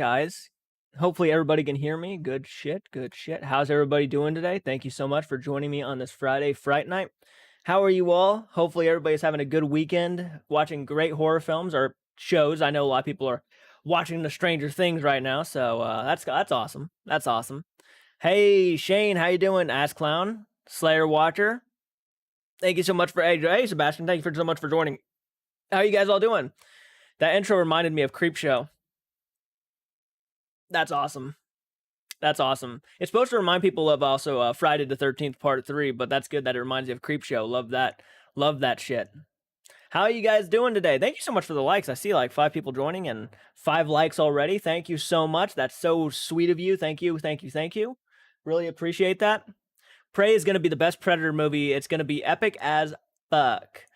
guys. Hopefully everybody can hear me. Good shit, good shit. How's everybody doing today? Thank you so much for joining me on this Friday Fright Night. How are you all? Hopefully everybody's having a good weekend, watching great horror films or shows. I know a lot of people are watching the Stranger Things right now, so that's awesome. That's awesome. Hey Shane, how you doing? Ass Clown, Slayer Watcher. Thank you so much for hey Sebastian. Thank you so much for joining. How are you guys all doing? That intro reminded me of Creepshow. That's awesome. That's awesome. It's supposed to remind people of also Friday the 13th Part 3, but that's good that it reminds you of Creepshow. Love that. Love that shit. How are you guys doing today? Thank you so much for the likes. I see like 5 people joining and 5 likes already. Thank you so much. That's so sweet of you. Thank you. Thank you. Thank you. Really appreciate that. Prey is going to be the best Predator movie. It's going to be epic as fuck.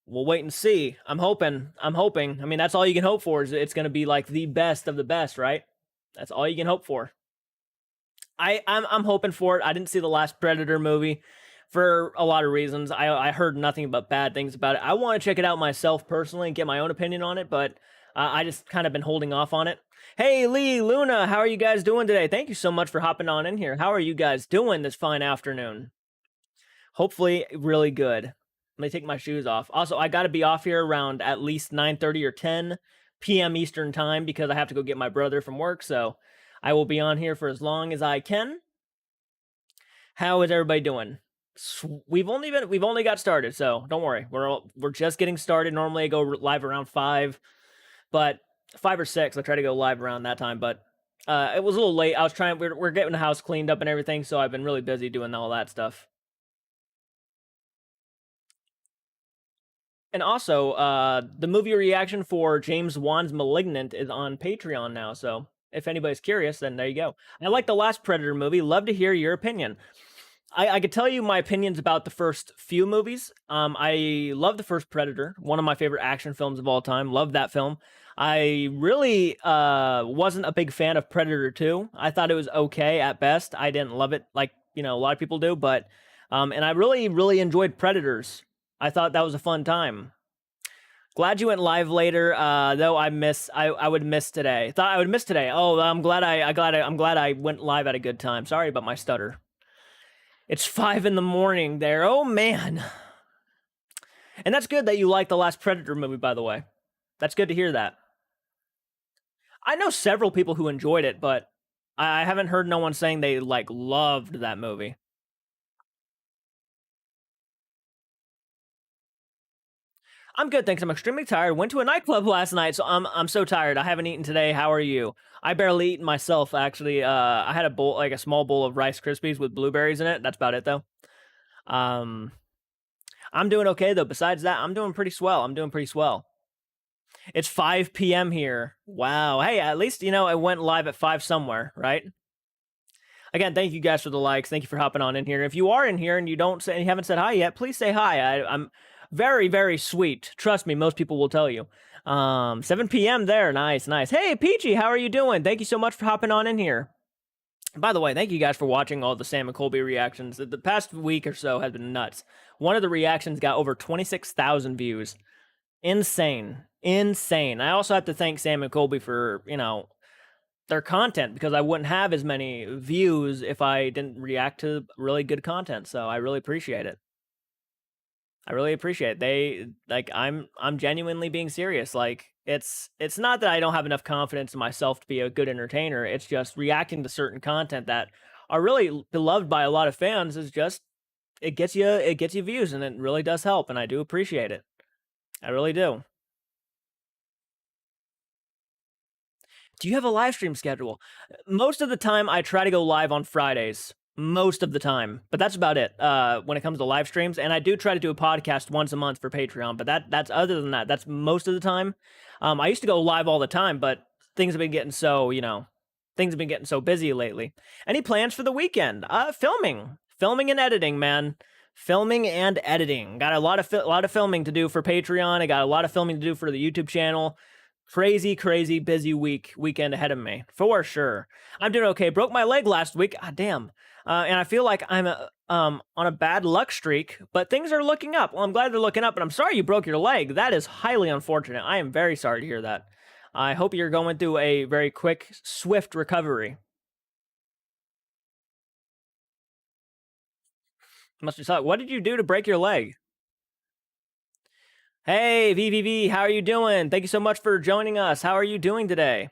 We'll wait and see. I'm hoping. I mean, that's all you can hope for is it's going to be like the best of the best, right? That's all you can hope for. I'm hoping for it. I didn't see the last Predator movie for a lot of reasons. I heard nothing but bad things about it. I want to check it out myself personally and get my own opinion on it, but I just kind of been holding off on it. Hey, Lee, Luna, how are you guys doing today? Thank you so much for hopping on in here. How are you guys doing this fine afternoon? Hopefully really good. Let me take my shoes off. Also, I got to be off here around at least 9:30 or 10 p.m. Eastern time because I have to go get my brother from work, so I will be on here for as long as I can. How is everybody doing? We've only got started, so don't worry. We're just getting started. Normally I go live around 5, but 5 or 6. I try to go live around that time, but it was a little late. We're getting the house cleaned up and everything, so I've been really busy doing all that stuff. And also, the movie reaction for James Wan's Malignant is on Patreon now, so if anybody's curious, then there you go. I like the last Predator movie. Love to hear your opinion. I could tell you my opinions about the first few movies. I love the first Predator, one of my favorite action films of all time. Love that film. I really wasn't a big fan of Predator 2. I thought it was okay at best. I didn't love it like, a lot of people do, but and I really, really enjoyed Predators. I thought that was a fun time. Glad you went live later, though I would miss today. Thought I would miss today. Oh, I'm glad I went live at a good time. Sorry about my stutter. It's 5 in the morning there. Oh man. And that's good that you like the last Predator movie, by the way. That's good to hear that. I know several people who enjoyed it, but I haven't heard no one saying they like loved that movie. I'm good, thanks. I'm extremely tired. Went to a nightclub last night, so I'm so tired. I haven't eaten today. How are you? I barely eaten myself, actually. I had a bowl, like a small bowl of Rice Krispies with blueberries in it. That's about it, though. I'm doing okay, though. Besides that, I'm doing pretty swell. It's 5 p.m. here. Wow. Hey, at least, I went live at 5 somewhere, right? Again, thank you guys for the likes. Thank you for hopping on in here. If you are in here and you haven't said hi yet, please say hi. I'm very, very sweet. Trust me, most people will tell you. 7 p.m. there. Nice. Hey, Peachy, how are you doing? Thank you so much for hopping on in here. By the way, thank you guys for watching all the Sam and Colby reactions. The past week or so has been nuts. One of the reactions got over 26,000 views. Insane. I also have to thank Sam and Colby for, their content, because I wouldn't have as many views if I didn't react to really good content. So I really appreciate it. I'm genuinely being serious. Like, it's not that I don't have enough confidence in myself to be a good entertainer. It's just reacting to certain content that are really beloved by a lot of fans is just, it gets you views, and it really does help, and I do appreciate it. I really do. Do you have a live stream schedule? Most of the time I try to go live on Fridays. Most of the time, but that's about it when it comes to live streams. And I do try to do a podcast once a month for Patreon, but that's other than that, that's most of the time. I used to go live all the time, but things have been getting so busy lately. Any plans for the weekend? Filming and editing, man. Filming and editing. Got a lot of filming to do for Patreon. I got a lot of filming to do for the YouTube channel. Crazy busy weekend ahead of me, for sure. I'm doing okay. Broke my leg last week. Ah, damn. And I feel like I'm on a bad luck streak, but things are looking up. Well, I'm glad they're looking up, but I'm sorry you broke your leg. That is highly unfortunate. I am very sorry to hear that. I hope you're going through a very quick, swift recovery. Must be suck. What did you do to break your leg? Hey, VVV, how are you doing? Thank you so much for joining us. How are you doing today?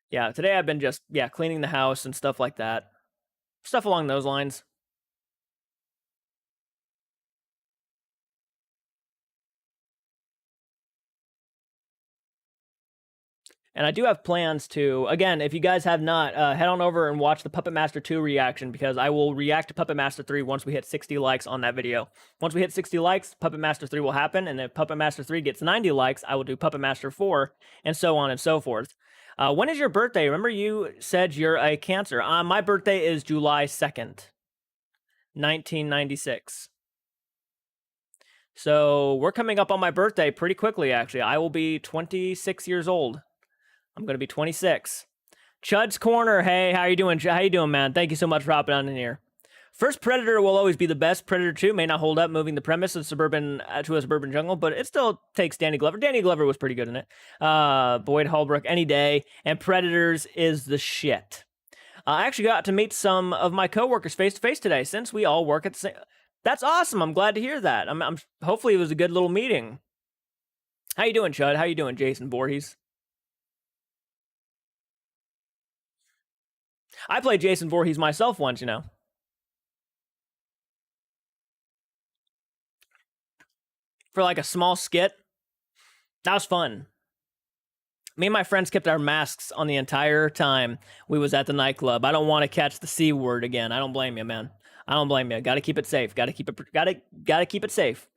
Yeah, today I've been just, cleaning the house and stuff like that. Stuff along those lines. And I do have plans to, again, if you guys have not, head on over and watch the Puppet Master 2 reaction, because I will react to Puppet Master 3 once we hit 60 likes on that video. Once we hit 60 likes, Puppet Master 3 will happen, and if Puppet Master 3 gets 90 likes, I will do Puppet Master 4, and so on and so forth. When is your birthday? Remember you said you're a Cancer. My birthday is July 2nd, 1996. So we're coming up on my birthday pretty quickly, actually. I will be 26 years old. I'm going to be 26. Chud's Corner. Hey, how you doing? How you doing, man? Thank you so much for hopping on in here. First Predator will always be the best. Predator 2 may not hold up, moving the premise of suburban to a suburban jungle, but it still takes Danny Glover. Danny Glover was pretty good in it. Boyd Holbrook any day, and Predators is the shit. I actually got to meet some of my coworkers face to face today, since we all work at the same. That's awesome. I'm glad to hear that. I'm hopefully it was a good little meeting. How you doing, Chud? How you doing, Jason Voorhees? I played Jason Voorhees myself once, you know. For like a small skit. That was fun. Me and my friends kept our masks on the entire time we was at the nightclub. I don't want to catch the C word again. I don't blame you, man. I don't blame you. Got to keep it safe. Got to keep it safe.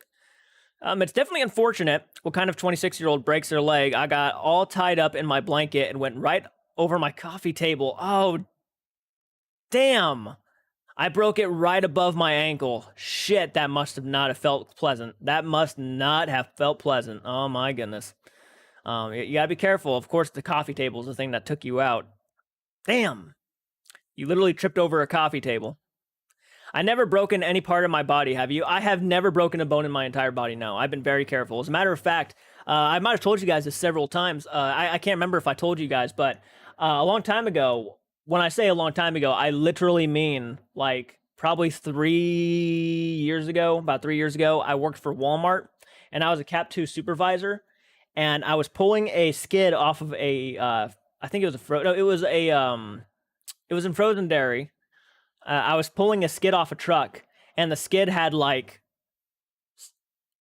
It's definitely unfortunate what kind of 26-year-old breaks their leg. I got all tied up in my blanket and went right over my coffee table. Oh, damn. I broke it right above my ankle. Shit, that must have not have felt pleasant. That must not have felt pleasant. Oh my goodness. You gotta be careful. Of course, the coffee table is the thing that took you out. Damn. You literally tripped over a coffee table. I never broken any part of my body, have you? I have never broken a bone in my entire body, no. I've been very careful. As a matter of fact, I might have told you guys this several times. I can't remember if I told you guys, but a long time ago, when I say a long time ago, I literally mean like probably about 3 years ago, I worked for Walmart, and I was a Cap 2 supervisor, and I was pulling a skid off of a, I think it was it was in Frozen Dairy. I was pulling a skid off a truck, and the skid had like,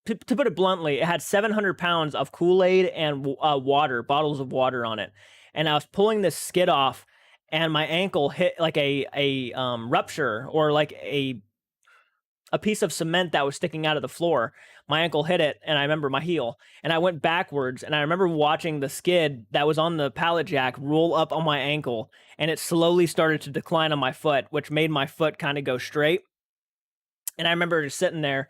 to put it bluntly, it had 700 pounds of Kool-Aid and water, bottles of water on it. And I was pulling this skid off, and my ankle hit like a rupture, or like a piece of cement that was sticking out of the floor. My ankle hit it, and I remember my heel, and I went backwards, and I remember watching the skid that was on the pallet jack roll up on my ankle, and it slowly started to decline on my foot, which made my foot kind of go straight. And I remember just sitting there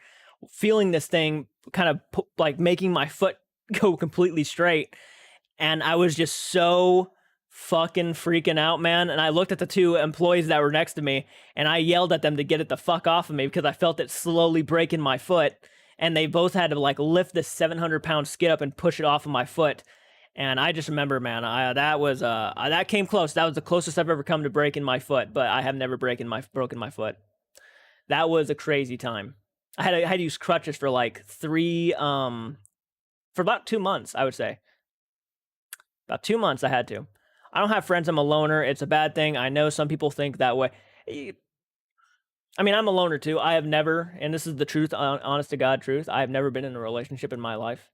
feeling this thing kind of like making my foot go completely straight, and I was just so fucking freaking out, man. And I looked at the two employees that were next to me, and I yelled at them to get it the fuck off of me, because I felt it slowly breaking my foot, and they both had to like lift this 700-pound skid up and push it off of my foot. And I just remember, man, that came close. That was the closest I've ever come to breaking my foot, but I have never broken my foot. That was a crazy time. I had to use crutches for like for about 2 months, I would say. About 2 months I had to. I don't have friends. I'm a loner. It's a bad thing. I know some people think that way. I mean, I'm a loner too. I have never, and this is the truth, honest to God truth, I have never been in a relationship in my life.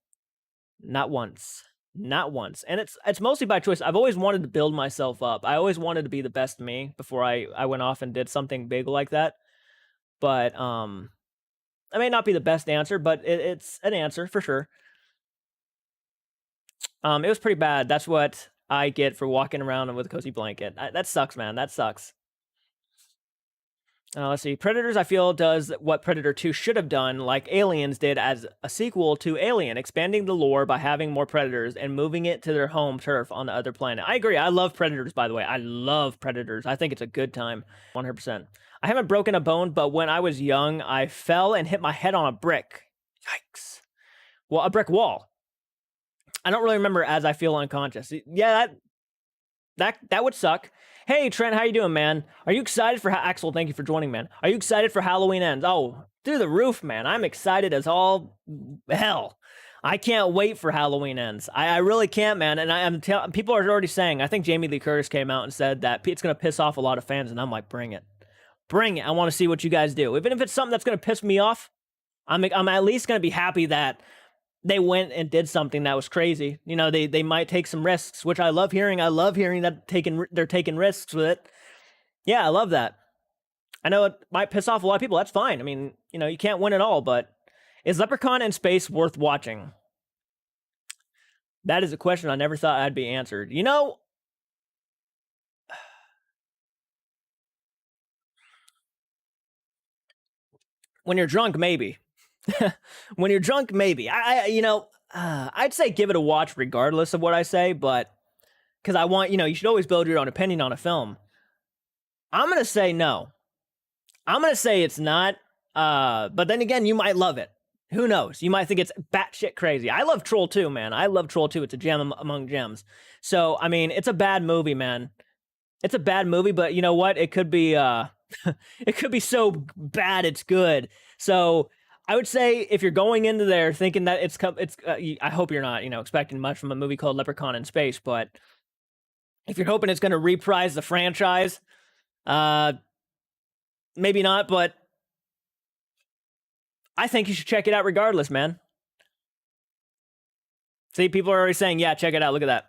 Not once. Not once. And it's mostly by choice. I've always wanted to build myself up. I always wanted to be the best me before I went off and did something big like that. But I may not be the best answer, but it's an answer for sure. It was pretty bad. That's what I get for walking around with a cozy blanket. That sucks, man. That sucks. Let's see. Predators, I feel, does what Predator 2 should have done, like Aliens did as a sequel to Alien, expanding the lore by having more predators and moving it to their home turf on the other planet. I agree. I love Predators, by the way. I love Predators. I think it's a good time. 100%. I haven't broken a bone, but when I was young, I fell and hit my head on a brick. Yikes. Well, a brick wall. I don't really remember as I feel unconscious. Yeah, that would suck. Hey, Trent, how you doing, man? Are you excited for Axel? Thank you for joining, man. Are you excited for Halloween Ends? Oh, through the roof, man. I'm excited as all hell. I can't wait for Halloween Ends. I really can't, man. And people are already saying, I think Jamie Lee Curtis came out and said that it's going to piss off a lot of fans, and I'm like, bring it. Bring it. I want to see what you guys do. Even if it's something that's going to piss me off, I'm at least going to be happy that they went and did something that was crazy. You know, they might take some risks, which I love hearing. I love hearing that they're taking risks with it. Yeah, I love that. I know it might piss off a lot of people. That's fine. I mean, you know, you can't win it all, but is Leprechaun in space worth watching? That is a question I never thought I'd be answered. You know, when you're drunk, maybe. When you're drunk, maybe. I'd say give it a watch regardless of what I say, but because I want, you should always build your own opinion on a film. I'm going to say no. I'm going to say it's not, but then again, you might love it. Who knows? You might think it's batshit crazy. I love Troll 2, man. I love Troll 2. It's a gem among gems. So, I mean, it's a bad movie, man. It's a bad movie, but you know what? It could be, it could be so bad it's good. So, I would say if you're going into there thinking that I hope you're not, expecting much from a movie called Leprechaun in Space, but if you're hoping it's going to reprise the franchise, maybe not, but I think you should check it out regardless, man. See, people are already saying, yeah, check it out. Look at that.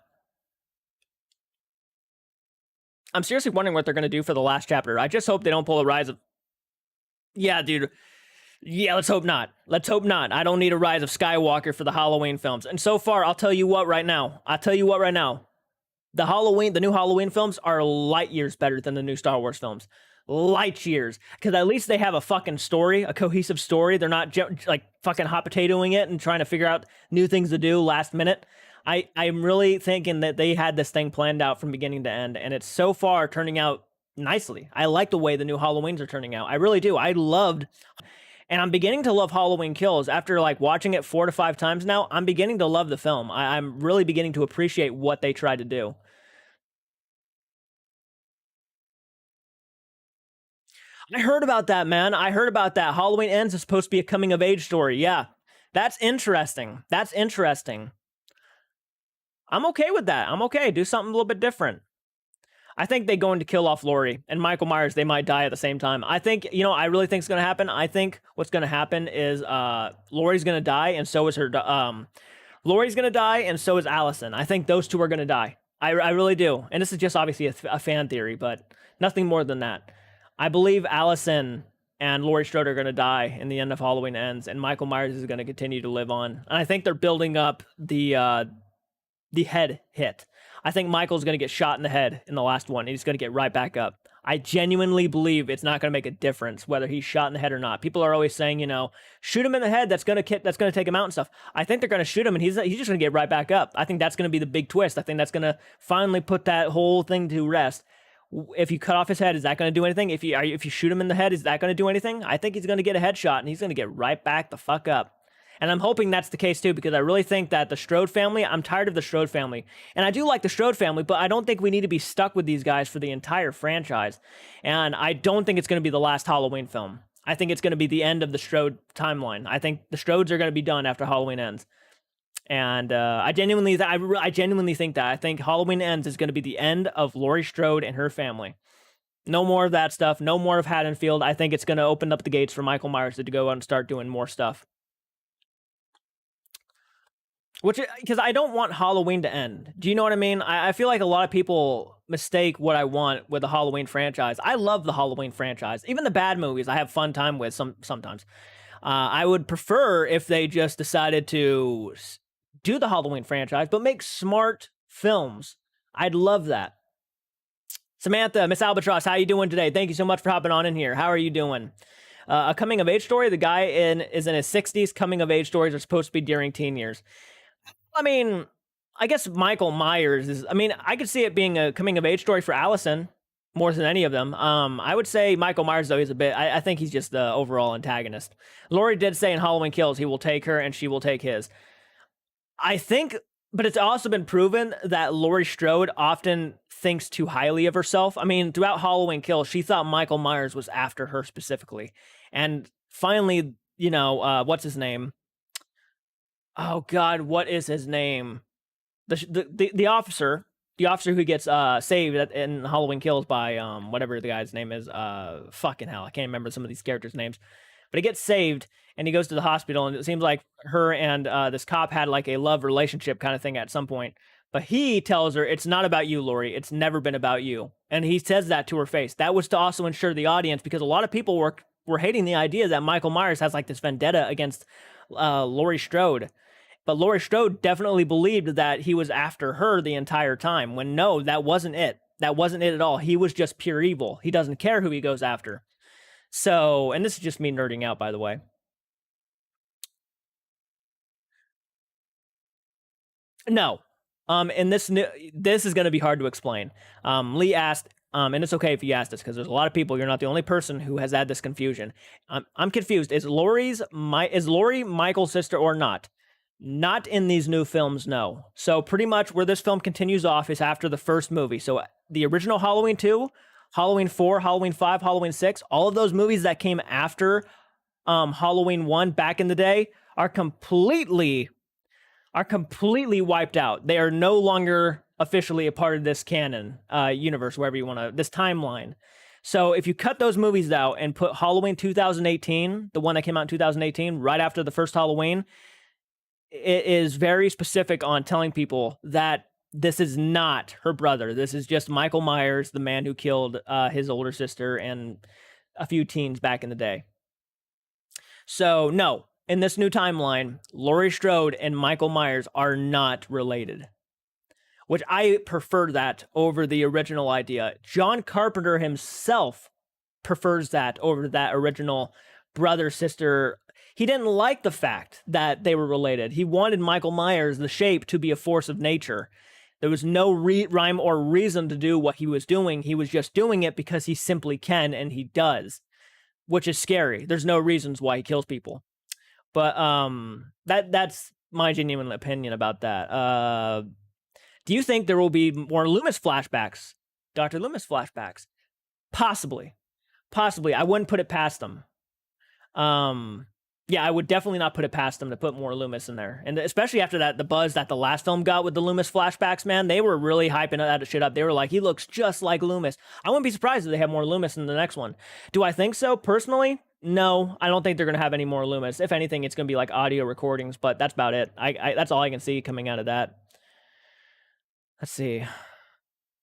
I'm seriously wondering what they're going to do for the last chapter. I just hope they don't pull a Rise of... Yeah, dude. Yeah, let's hope not. Let's hope not. I don't need a Rise of Skywalker for the Halloween films. And so far, I'll tell you what right now. The new Halloween films are light years better than the new Star Wars films. Light years. Because at least they have a fucking story, a cohesive story. They're not like fucking hot potatoing it and trying to figure out new things to do last minute. I'm really thinking that they had this thing planned out from beginning to end, and it's so far turning out nicely. I like the way the new Halloweens are turning out. I really do. And I'm beginning to love Halloween Kills. After like watching it 4 to 5 times now, I'm beginning to love the film. I'm really beginning to appreciate what they tried to do. I heard about that, man. I heard about that. Halloween Ends is supposed to be a coming of age story. Yeah. That's interesting. I'm okay with that. I'm okay. Do something a little bit different. I think they're going to kill off Laurie and Michael Myers. They might die at the same time. I think, I really think it's going to happen. I think what's going to happen is Laurie's going to die, and so is her. Laurie's going to die, and so is Allison. I think those two are going to die. I really do. And this is just obviously a fan theory, but nothing more than that. I believe Allison and Laurie Strode are going to die in the end of Halloween Ends, and Michael Myers is going to continue to live on. And I think they're building up the head hit. I think Michael's going to get shot in the head in the last one, and he's going to get right back up. I genuinely believe it's not going to make a difference whether he's shot in the head or not. People are always saying, shoot him in the head. That's going to take him out and stuff. I think they're going to shoot him, and he's just going to get right back up. I think that's going to be the big twist. I think that's going to finally put that whole thing to rest. If you cut off his head, is that going to do anything? If you shoot him in the head, is that going to do anything? I think he's going to get a headshot, and he's going to get right back the fuck up. And I'm hoping that's the case too, because I really think that the Strode family, I'm tired of the Strode family. And I do like the Strode family, but I don't think we need to be stuck with these guys for the entire franchise. And I don't think it's going to be the last Halloween film. I think it's going to be the end of the Strode timeline. I think the Strodes are going to be done after Halloween Ends. And I genuinely think that. I think Halloween Ends is going to be the end of Laurie Strode and her family. No more of that stuff. No more of Haddonfield. I think it's going to open up the gates for Michael Myers to go out and start doing more stuff. Because I don't want Halloween to end. Do you know what I mean? I feel like a lot of people mistake what I want with the Halloween franchise. I love the Halloween franchise. Even the bad movies I have fun time with sometimes. I would prefer if they just decided to do the Halloween franchise, but make smart films. I'd love that. Samantha, Miss Albatross, how you doing today? Thank you so much for hopping on in here. How are you doing? A coming of age story. The guy is in his 60s. Coming of age stories are supposed to be during teen years. I mean, I guess Michael Myers is. I mean, I could see it being a coming of age story for Allison more than any of them. I would say Michael Myers though, he's a bit. I think he's just the overall antagonist. Laurie did say in Halloween Kills he will take her and she will take his. I think, but it's also been proven that Laurie Strode often thinks too highly of herself. I mean, throughout Halloween Kills, she thought Michael Myers was after her specifically. And finally, what's his name? Oh God, what is his name? The officer who gets saved in Halloween Kills by whatever the guy's name is. Fucking hell, I can't remember some of these characters' names. But he gets saved and he goes to the hospital, and it seems like her and this cop had like a love relationship kind of thing at some point. But he tells her, it's not about you, Laurie. It's never been about you. And he says that to her face. That was to also ensure the audience, because a lot of people were hating the idea that Michael Myers has like this vendetta against Laurie Strode. But Laurie Strode definitely believed that he was after her the entire time, when no, that wasn't it. That wasn't it at all. He was just pure evil. He doesn't care who he goes after. So, and this is just me nerding out, by the way. No. And this is going to be hard to explain. Lee asked, and it's okay if you asked this, because there's a lot of people. You're not the only person who has had this confusion. I'm confused. Is Laurie Michael's sister or not? Not in these new films, no. So pretty much where this film continues off is after the first movie. So the original Halloween 2, Halloween 4, Halloween 5, Halloween 6, all of those movies that came after Halloween 1 back in the day are completely wiped out. They are no longer officially a part of this canon universe, wherever you want to, this timeline. So if you cut those movies out and put Halloween 2018, the one that came out in 2018, right after the first Halloween, it is very specific on telling people that this is not her brother. This is just Michael Myers, the man who killed his older sister and a few teens back in the day. So no, in this new timeline, Laurie Strode and Michael Myers are not related, which I prefer that over the original idea. John Carpenter himself prefers that over that original brother-sister. He didn't like the fact that they were related. He wanted Michael Myers, the shape, to be a force of nature. There was no rhyme or reason to do what he was doing. He was just doing it because he simply can, and he does, which is scary. There's no reasons why he kills people. But that's my genuine opinion about that. Do you think there will be more Loomis flashbacks? Dr. Loomis flashbacks? Possibly. I wouldn't put it past them. Yeah, I would definitely not put it past them to put more Loomis in there. And especially after that, the buzz that the last film got with the Loomis flashbacks, man, they were really hyping that shit up. They were like, he looks just like Loomis. I wouldn't be surprised if they have more Loomis in the next one. Do I think so? Personally, no. I don't think they're going to have any more Loomis. If anything, it's going to be like audio recordings, but that's about it. That's all I can see coming out of that. Let's see.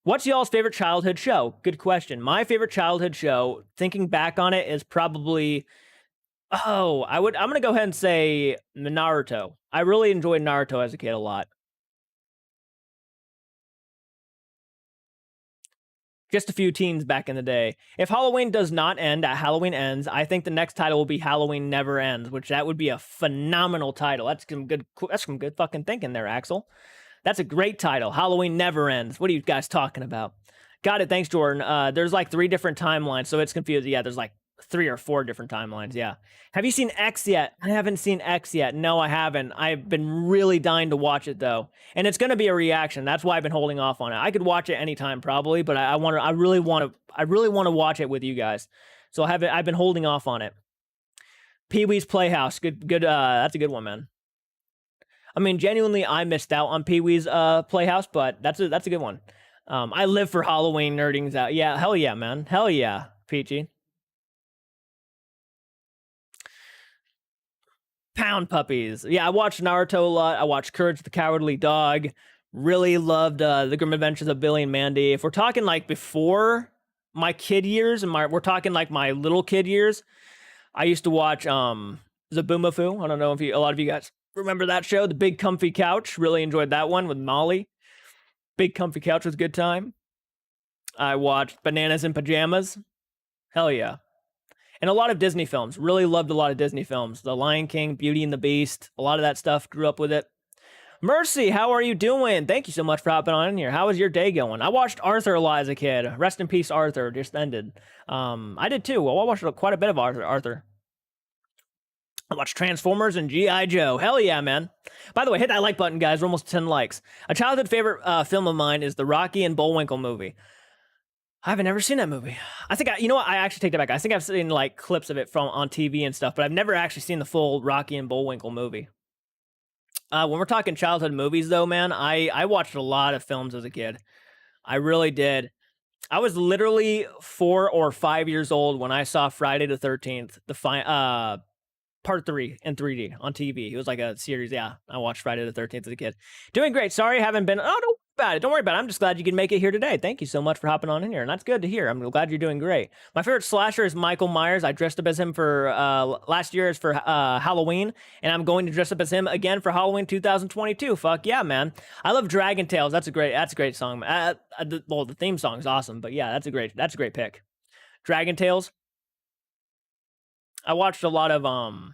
What's y'all's favorite childhood show? Good question. My favorite childhood show, thinking back on it, is probably... I'm going to go ahead and say Naruto. I really enjoyed Naruto as a kid a lot. Just a few teens back in the day. If Halloween does not end at Halloween Ends, I think the next title will be Halloween Never Ends, which that would be a phenomenal title. That's some good fucking thinking there, Axel. That's a great title. Halloween Never Ends. What are you guys talking about? Got it. Thanks, Jordan. There's like 3 different timelines, so it's confusing. Yeah, there's like 3 or 4 different timelines. Yeah. Have you seen X yet? I haven't seen X yet. No, I haven't. I've been really dying to watch it though. And it's going to be a reaction. That's why I've been holding off on it. I could watch it anytime probably, but I really want to watch it with you guys. So I've been holding off on it. Pee-wee's Playhouse. Good. That's a good one, man. I mean, genuinely, I missed out on Pee-wee's Playhouse, but that's a good one. I live for Halloween nerdings out. Yeah. Hell yeah, man. Hell yeah. Peachy. Pound Puppies. Yeah, I watched Naruto a lot. I watched Courage the Cowardly Dog. Really loved The Grim Adventures of Billy and Mandy. If we're talking like before my kid years, and we're talking like my little kid years, I used to watch Zaboomafoo. I don't know if a lot of you guys remember that show, The Big Comfy Couch. Really enjoyed that one with Molly. Big Comfy Couch was a good time. I watched Bananas in Pajamas. Hell yeah. And a lot of Disney films. Really loved a lot of Disney films. The Lion King, Beauty and the Beast, a lot of that stuff. Grew up with it. Mercy, how are you doing? Thank you so much for hopping on in here. How is your day going? I watched Arthur a lot as a kid. Rest in peace, Arthur. Just ended. I did too. Well, I watched quite a bit of Arthur. I watched Transformers and G.I. Joe. Hell yeah, man. By the way, hit that like button, guys. We're almost 10 likes. A childhood favorite film of mine is the Rocky and Bullwinkle movie. I haven't ever seen that movie. I think you know what? I actually take that back. I think I've seen like clips of it on TV and stuff, but I've never actually seen the full Rocky and Bullwinkle movie. When we're talking childhood movies, though, man, I watched a lot of films as a kid. I really did. I was literally 4 or 5 years old when I saw Friday the 13th, part 3 in 3D on TV. It was like a series. Yeah, I watched Friday the 13th as a kid. Doing great. Sorry I haven't been. Oh, don't worry about it. Don't worry about it. I'm just glad you can make it here today. Thank you so much for hopping on in here. And that's good to hear. I'm glad you're doing great. My favorite slasher is Michael Myers. I dressed up as him for last year for Halloween. And I'm going to dress up as him again for Halloween 2022. Fuck yeah, man. I love Dragon Tales. That's a great song. Well, the theme song is awesome. But yeah, that's a great pick. Dragon Tales. I watched a lot of well,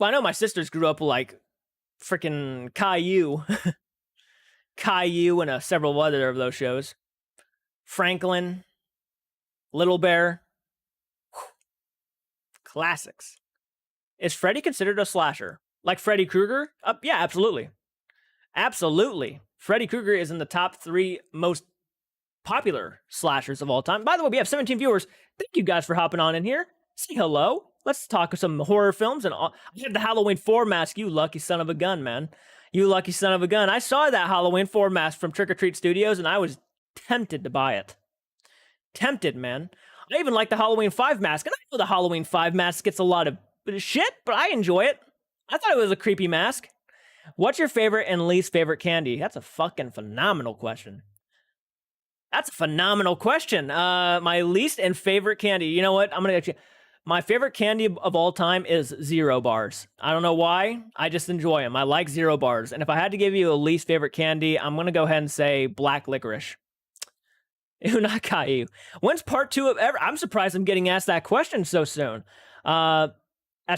I know my sisters grew up like freaking Caillou, Caillou, and several other of those shows. Franklin, Little Bear, classics. Is Freddy considered a slasher? Like Freddy Krueger? Yeah, absolutely, absolutely. Freddy Krueger is in the top 3 most popular slashers of all time. By the way, we have 17 viewers. Thank you guys for hopping on in here. Say hello. Let's talk some horror films. And I had the Halloween 4 mask. You lucky son of a gun, man. You lucky son of a gun. I saw that Halloween 4 mask from Trick or Treat Studios, and I was tempted to buy it. Tempted, man. I even like the Halloween 5 mask. And I know the Halloween 5 mask gets a lot of shit, but I enjoy it. I thought it was a creepy mask. What's your favorite and least favorite candy? That's a fucking phenomenal question. That's a phenomenal question. My least and favorite candy. You know what? I'm going to get you. My favorite candy of all time is Zero Bars. I don't know why. I just enjoy them. I like Zero Bars. And if I had to give you a least favorite candy, I'm going to go ahead and say black licorice. Ew, not Caillou. When's part 2 of ever? I'm surprised I'm getting asked that question so soon. As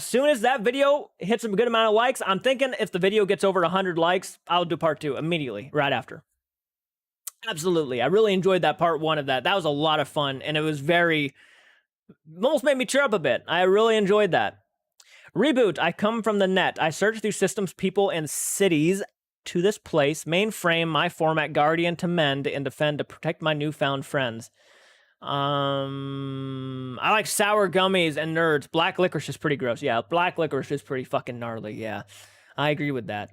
soon as that video hits a good amount of likes, I'm thinking if the video gets over 100 likes, I'll do part 2 immediately, right after. Absolutely. I really enjoyed that part 1 of that. That was a lot of fun, and it was almost made me cheer up a bit. I really enjoyed that. Reboot. I come from the net. I search through systems, people, and cities to this place. Mainframe, my format, guardian to mend and defend to protect my newfound friends. I like sour gummies and nerds. Black licorice is pretty gross. Yeah, black licorice is pretty fucking gnarly. Yeah, I agree with that.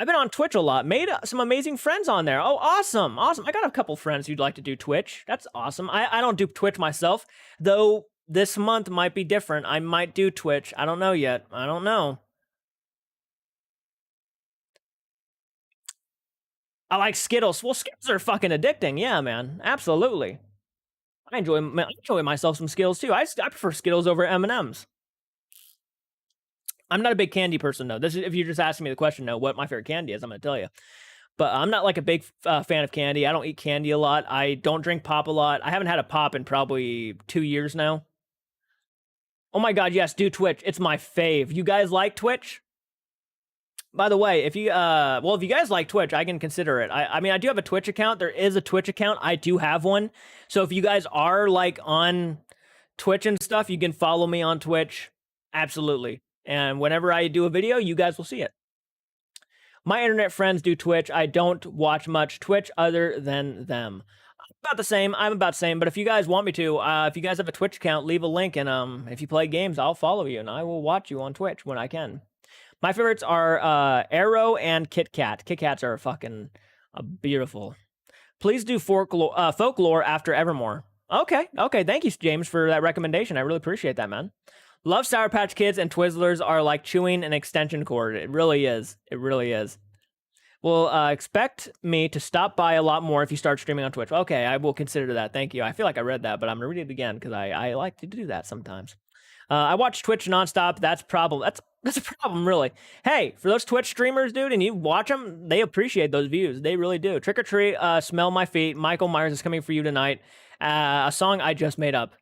I've been on Twitch a lot, made some amazing friends on there. Oh, awesome, awesome. I got a couple friends who'd like to do Twitch. That's awesome. I don't do Twitch myself, though this month might be different. I might do Twitch. I don't know yet. I don't know. I like Skittles. Well, Skittles are fucking addicting. Yeah, man. Absolutely. I enjoy myself some Skittles, too. I prefer Skittles over M&M's. I'm not a big candy person, though. This is, if you're just asking me the question, no, what my favorite candy is, I'm going to tell you. But I'm not like a big fan of candy. I don't eat candy a lot. I don't drink pop a lot. I haven't had a pop in probably 2 years now. Oh my god, yes, do Twitch. It's my fave. You guys like Twitch? By the way, if you guys like Twitch, I can consider it. I mean, I do have a Twitch account. There is a Twitch account. I do have one. So if you guys are like on Twitch and stuff, you can follow me on Twitch. Absolutely. And whenever I do a video, you guys will see it. My internet friends do Twitch. I don't watch much Twitch other than them. About the same. I'm about the same. But if you guys want me to, if you guys have a Twitch account, leave a link. And if you play games, I'll follow you. And I will watch you on Twitch when I can. My favorites are Arrow and Kit Kat. Kit Kats are fucking beautiful. Please do folklore after Evermore. Okay. Thank you, James, for that recommendation. I really appreciate that, man. Love Sour Patch Kids and Twizzlers are like chewing an extension cord. It really is. It really is. Well, expect me to stop by a lot more if you start streaming on Twitch. Okay, I will consider that. Thank you. I feel like I read that, but I'm gonna read it again because I like to do that sometimes. I watch Twitch nonstop. That's a problem, really. Hey, for those Twitch streamers, dude, and you watch them, they appreciate those views. They really do. Trick or Treat, Smell My Feet. Michael Myers is coming for you tonight. A song I just made up.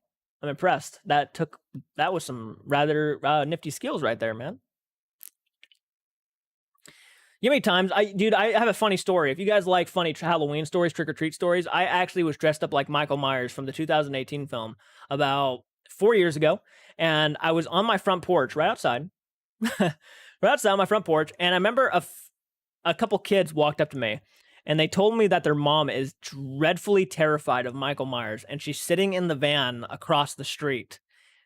I'm impressed. That was some rather nifty skills right there, man. You know how many times I have a funny story. If you guys like funny Halloween stories, trick or treat stories, I actually was dressed up like Michael Myers from the 2018 film about 4 years ago, and I was on my front porch right outside, right outside on my front porch, and I remember a couple kids walked up to me, and they told me that their mom is dreadfully terrified of Michael Myers, and she's sitting in the van across the street.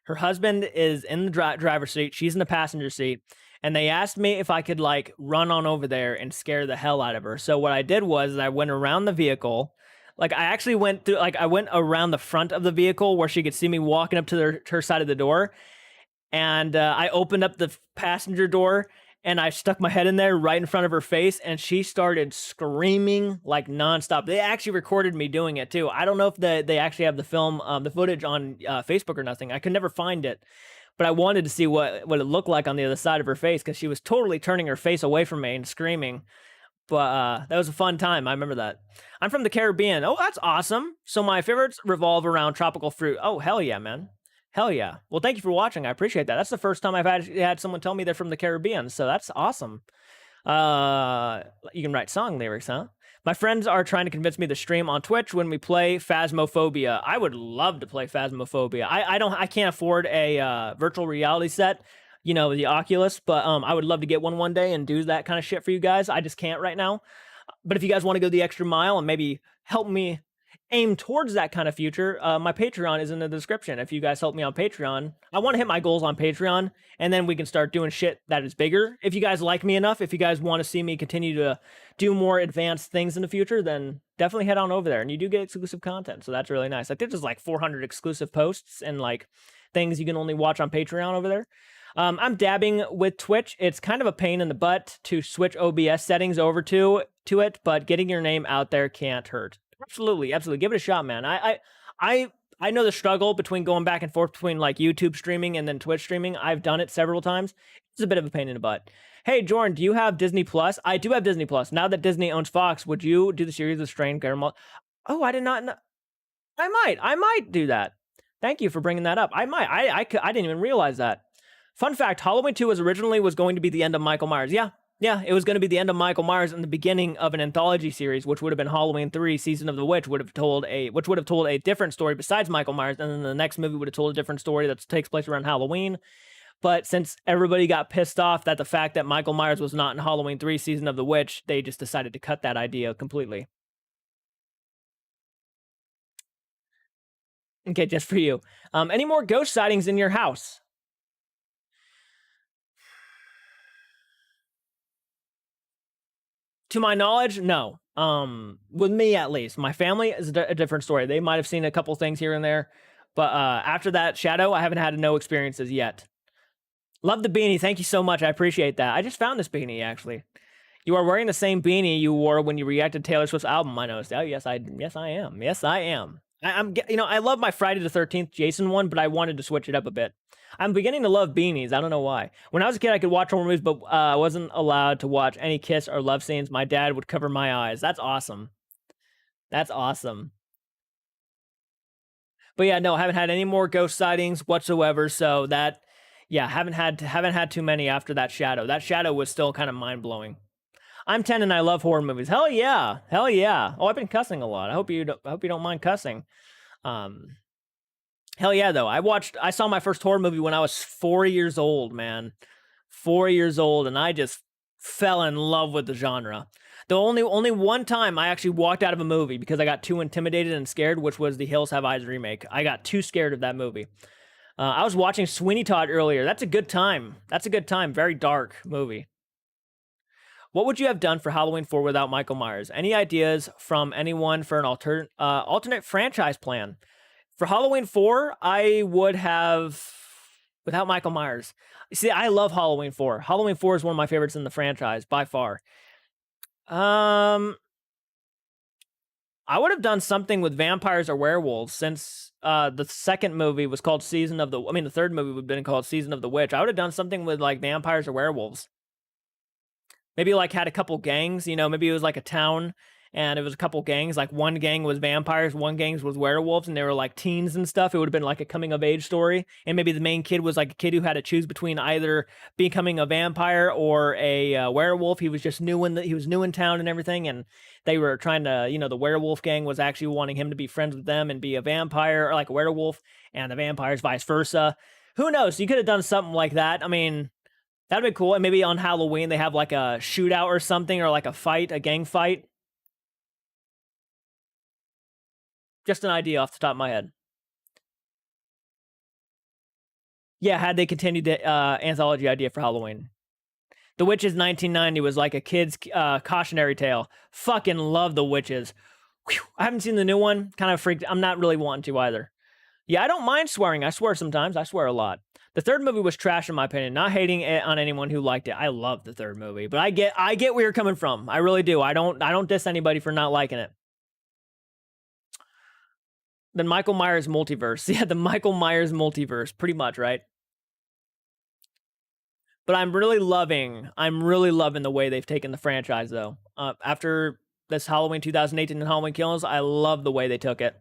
Her husband is in the driver's seat, she's in the passenger seat, and they asked me if I could like run on over there and scare the hell out of her. So what I did was I went around the vehicle. Like I actually went through, like I went around the front of the vehicle where she could see me walking up to her side of the door. And I opened up the passenger door and I stuck my head in there right in front of her face, and she started screaming like nonstop. They actually recorded me doing it too. I don't know if they actually have the film, the footage on Facebook or nothing. I could never find it, but I wanted to see what it looked like on the other side of her face because she was totally turning her face away from me and screaming. But that was a fun time. I remember that. I'm from the Caribbean. Oh, that's awesome. So my favorites revolve around tropical fruit. Oh, hell yeah, man. Hell yeah. Well, thank you for watching. I appreciate that. That's the first time I've had someone tell me they're from the Caribbean, so that's awesome. You can write song lyrics, huh? My friends are trying to convince me to stream on Twitch when we play Phasmophobia. I would love to play Phasmophobia. I can't afford a virtual reality set, you know, the Oculus, but I would love to get one day and do that kind of shit for you guys. I just can't right now. But if you guys want to go the extra mile and maybe help me aim towards that kind of future, my Patreon is in the description. If you guys help me on Patreon, I want to hit my goals on Patreon, and then we can start doing shit that is bigger. If you guys like me enough, if you guys want to see me continue to do more advanced things in the future, then definitely head on over there, and you do get exclusive content, so that's really nice. Like there's just like 400 exclusive posts and like things you can only watch on Patreon over there. I'm dabbing with Twitch. It's kind of a pain in the butt to switch OBS settings over to it, but getting your name out there can't hurt. Absolutely. Give it a shot, man. I know the struggle between going back and forth between like YouTube streaming and then Twitch streaming. I've done it several times. It's a bit of a pain in the butt. Hey, Jordan, do you have Disney Plus? I do have Disney Plus. Now that Disney owns Fox, would you do the series of Strain Caramel? Oh, I did not know. I might do that. Thank you for bringing that up. I might. I didn't even realize that. Fun fact, Halloween 2 was going to be the end of Michael Myers. Yeah, it was going to be the end of Michael Myers and the beginning of an anthology series, which would have been Halloween 3, Season of the Witch, which would have told a different story besides Michael Myers, and then the next movie would have told a different story that takes place around Halloween. But since everybody got pissed off that the fact that Michael Myers was not in Halloween 3, Season of the Witch, they just decided to cut that idea completely. Okay, just for you. Any more ghost sightings in your house? To my knowledge, no. With me at least. My family is a different story. They might have seen a couple things here and there, but after that shadow, I haven't had no experiences yet. Love the beanie. Thank you so much. I appreciate that. I just found this beanie actually. You are wearing the same beanie you wore when you reacted to Taylor Swift's album. I noticed. Oh yes, I am. I'm I love my Friday the 13th Jason one, but I wanted to switch it up a bit. I'm beginning to love beanies. I don't know why. When I was a kid, I could watch horror movies, but I wasn't allowed to watch any kiss or love scenes. My dad would cover my eyes. That's awesome. That's awesome. But yeah, no, I haven't had any more ghost sightings whatsoever. So that, yeah, haven't had too many after that shadow. That shadow was still kind of mind blowing. I'm 10 and I love horror movies. Hell yeah. Oh, I've been cussing a lot. I hope you don't mind cussing. Hell yeah, though. I saw my first horror movie when I was 4 years old, man. 4 years old, and I just fell in love with the genre. The only one time I actually walked out of a movie because I got too intimidated and scared, which was the Hills Have Eyes remake. I got too scared of that movie. I was watching Sweeney Todd earlier. That's a good time. Very dark movie. What would you have done for Halloween 4 without Michael Myers? Any ideas from anyone for an alternate franchise plan? For Halloween 4, I would have, without Michael Myers. See, I love Halloween 4. Halloween 4 is one of my favorites in the franchise, by far. Um, I would have done something with vampires or werewolves since the second movie was called the third movie would have been called Season of the Witch. I would have done something with like vampires or werewolves. Maybe like had a couple gangs, maybe it was like a town and it was a couple gangs. Like one gang was vampires, one gang was werewolves, and they were like teens and stuff. It would have been like a coming of age story. And maybe the main kid was like a kid who had to choose between either becoming a vampire or a werewolf. He was just he was new in town and everything. And they were trying to, the werewolf gang was actually wanting him to be friends with them and be a vampire or like a werewolf, and the vampires vice versa. Who knows? You could have done something like that. I mean, that'd be cool. And maybe on Halloween they have like a shootout or something, or like a gang fight. Just an idea off the top of my head. Yeah, had they continued the anthology idea for Halloween. The Witches 1990 was like a kid's cautionary tale. Fucking love The Witches. Whew. I haven't seen the new one. Kind of freaked. I'm not really wanting to either. Yeah, I don't mind swearing. I swear sometimes. I swear a lot. The third movie was trash in my opinion. Not hating it on anyone who liked it. I love the third movie, but I get where you're coming from. I really do. I don't diss anybody for not liking it. The Michael Myers multiverse. Yeah, the Michael Myers multiverse, pretty much, right? But I'm really loving the way they've taken the franchise though. After this Halloween 2018 and Halloween Kills, I love the way they took it.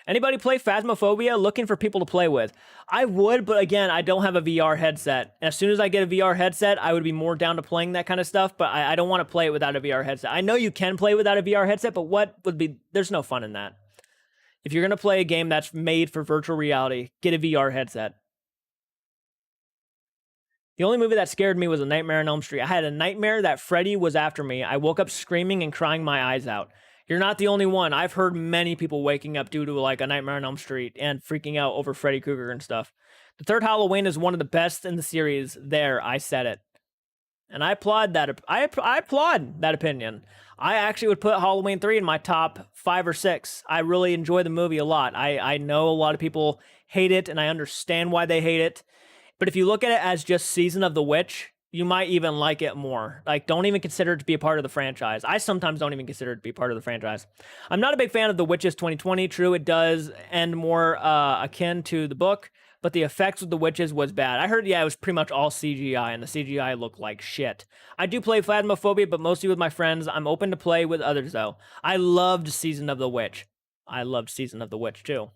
Anybody play Phasmophobia? Looking for people to play with. I would, but again, I don't have a VR headset. As soon as I get a VR headset, I would be more down to playing that kind of stuff, but I don't want to play it without a VR headset. I know you can play without a VR headset, but there's no fun in that. If you're going to play a game that's made for virtual reality, get a VR headset. The only movie that scared me was A Nightmare on Elm Street. I had a nightmare that Freddy was after me. I woke up screaming and crying my eyes out. You're not the only one. I've heard many people waking up due to like A Nightmare on Elm Street and freaking out over Freddy Krueger and stuff. The third Halloween is one of the best in the series. There, I said it. And I applaud that. I applaud that opinion. I actually would put Halloween 3 in my top 5 or 6. I really enjoy the movie a lot. I know a lot of people hate it, and I understand why they hate it. But if you look at it as just Season of the Witch, you might even like it more. Like, don't even consider it to be a part of the franchise. I sometimes don't even consider it to be part of the franchise. I'm not a big fan of The Witches 2020. True, it does end more akin to the book, but the effects with The Witches was bad. I heard, yeah, it was pretty much all CGI, and the CGI looked like shit. I do play Phasmophobia, but mostly with my friends. I'm open to play with others, though. I loved Season of the Witch. I loved Season of the Witch, too.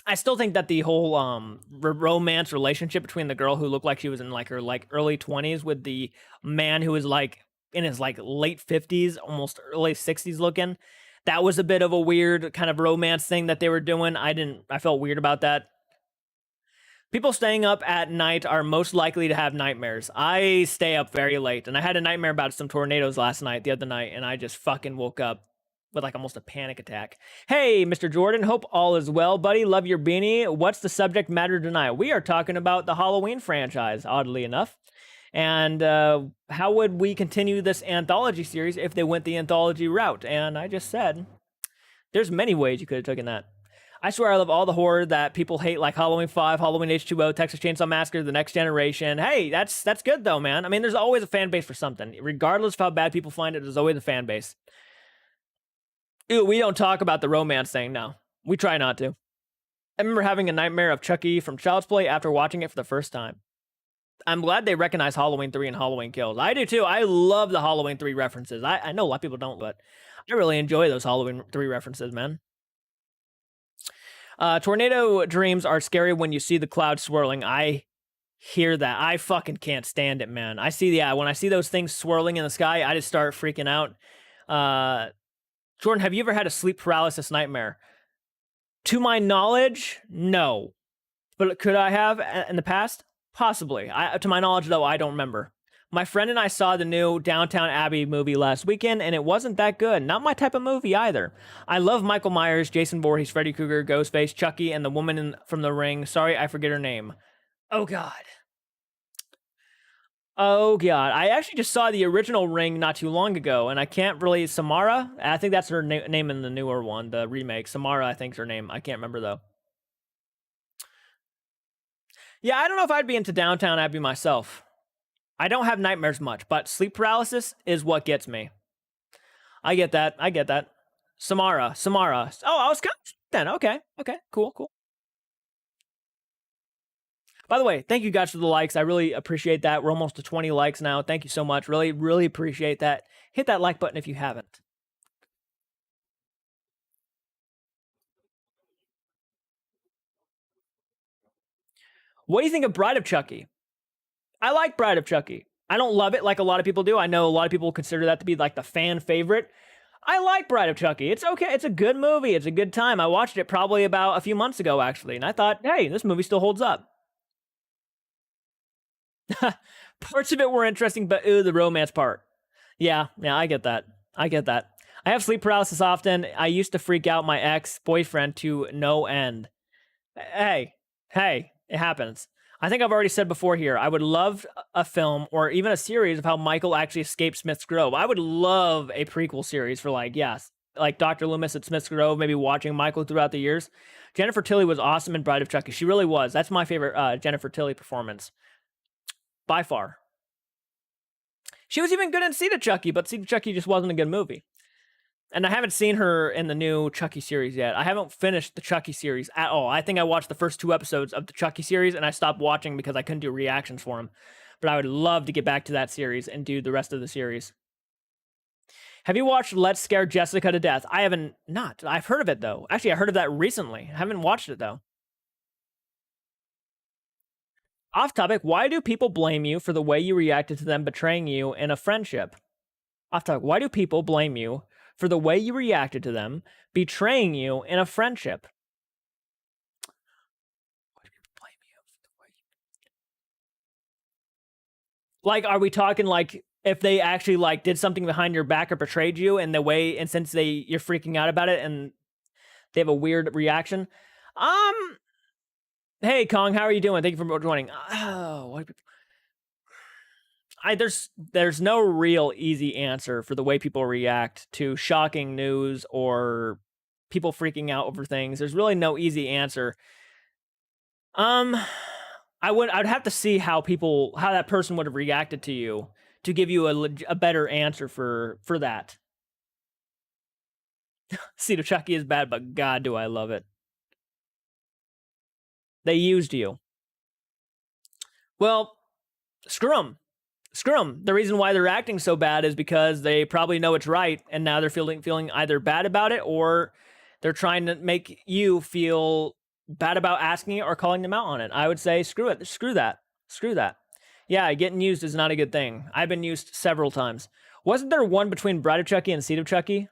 I still think that the whole romance relationship between the girl who looked like she was in like her like early 20s with the man who was like in his like late 50s, almost early 60s looking, that was a bit of a weird kind of romance thing that they were doing. I felt weird about that. People staying up at night are most likely to have nightmares. I stay up very late, and I had a nightmare about some tornadoes the other night, and I just fucking woke up with like almost a panic attack. Hey, Mr. Jordan, hope all is well, buddy. Love your beanie. What's the subject matter tonight? We are talking about the Halloween franchise, oddly enough. And how would we continue this anthology series if they went the anthology route? And I just said, there's many ways you could have taken that. I swear I love all the horror that people hate, like Halloween 5, Halloween H2O, Texas Chainsaw Massacre, The Next Generation. Hey, that's good though, man. I mean, there's always a fan base for something. Regardless of how bad people find it, there's always a fan base. Ew, we don't talk about the romance thing, no. We try not to. I remember having a nightmare of Chucky from Child's Play after watching it for the first time. I'm glad they recognize Halloween 3 and Halloween Kills. I do too. I love the Halloween 3 references. I know a lot of people don't, but I really enjoy those Halloween 3 references, man. Tornado dreams are scary when you see the clouds swirling. I hear that. I fucking can't stand it, man. When I see those things swirling in the sky, I just start freaking out. Jordan, have you ever had a sleep paralysis nightmare? To my knowledge, no. But could I have in the past? Possibly. To my knowledge, though, I don't remember. My friend and I saw the new Downton Abbey movie last weekend, and it wasn't that good. Not my type of movie either. I love Michael Myers, Jason Voorhees, Freddy Krueger, Ghostface, Chucky, and the woman from The Ring. Sorry, I forget her name. Oh, God. Oh, God. I actually just saw the original Ring not too long ago, and I can't really... Samara? I think that's her name in the newer one, the remake. Samara, I think, is her name. I can't remember, though. Yeah, I don't know if I'd be into Downton Abbey myself. I don't have nightmares much, but sleep paralysis is what gets me. I get that. I get that. Samara. Oh, I was kind of then. Okay. Cool. By the way, thank you guys for the likes. I really appreciate that. We're almost to 20 likes now. Thank you so much. Really appreciate that. Hit that like button if you haven't. What do you think of Bride of Chucky? I like Bride of Chucky. I don't love it like a lot of people do. I know a lot of people consider that to be like the fan favorite. I like Bride of Chucky. It's okay. It's a good movie. It's a good time. I watched it probably about a few months ago, actually, and I thought, hey, this movie still holds up. Parts of it were interesting, but the romance part. Yeah, I get that. I have sleep paralysis often. I used to freak out my ex-boyfriend to no end. Hey, it happens. I think I've already said before here, I would love a film or even a series of how Michael actually escaped Smith's Grove. I would love a prequel series for like Dr. Loomis at Smith's Grove, maybe watching Michael throughout the years. Jennifer Tilly was awesome in Bride of Chucky. She really was. That's my favorite Jennifer Tilly performance. By far. She was even good in Seed of Chucky, but Seed of Chucky just wasn't a good movie. And I haven't seen her in the new Chucky series yet. I haven't finished the Chucky series at all. I think I watched the first 2 episodes of the Chucky series, and I stopped watching because I couldn't do reactions for them. But I would love to get back to that series and do the rest of the series. Have you watched Let's Scare Jessica to Death? I haven't not. I've heard of it, though. Actually, I heard of that recently. I haven't watched it, though. Off topic, why do people blame you for the way you reacted to them betraying you in a friendship? Off topic, why do people blame you for the way you reacted to them betraying you in a friendship? Why do people blame you for the way you... Like, are we talking like if they actually like did something behind your back or betrayed you in the way, and since you're freaking out about it and they have a weird reaction? Hey Kong, how are you doing? Thank you for joining. There's no real easy answer for the way people react to shocking news or people freaking out over things. There's really no easy answer. I'd have to see how that person would have reacted to you to give you a better answer for that. Seed of Chucky is bad, but God, do I love it. They used you. Well, screw them. The reason why they're acting so bad is because they probably know it's right, and now they're feeling either bad about it, or they're trying to make you feel bad about asking it or calling them out on it. I would say screw it. Screw that. Yeah, getting used is not a good thing. I've been used several times. Wasn't there one between Bride of Chucky and Seed of Chucky?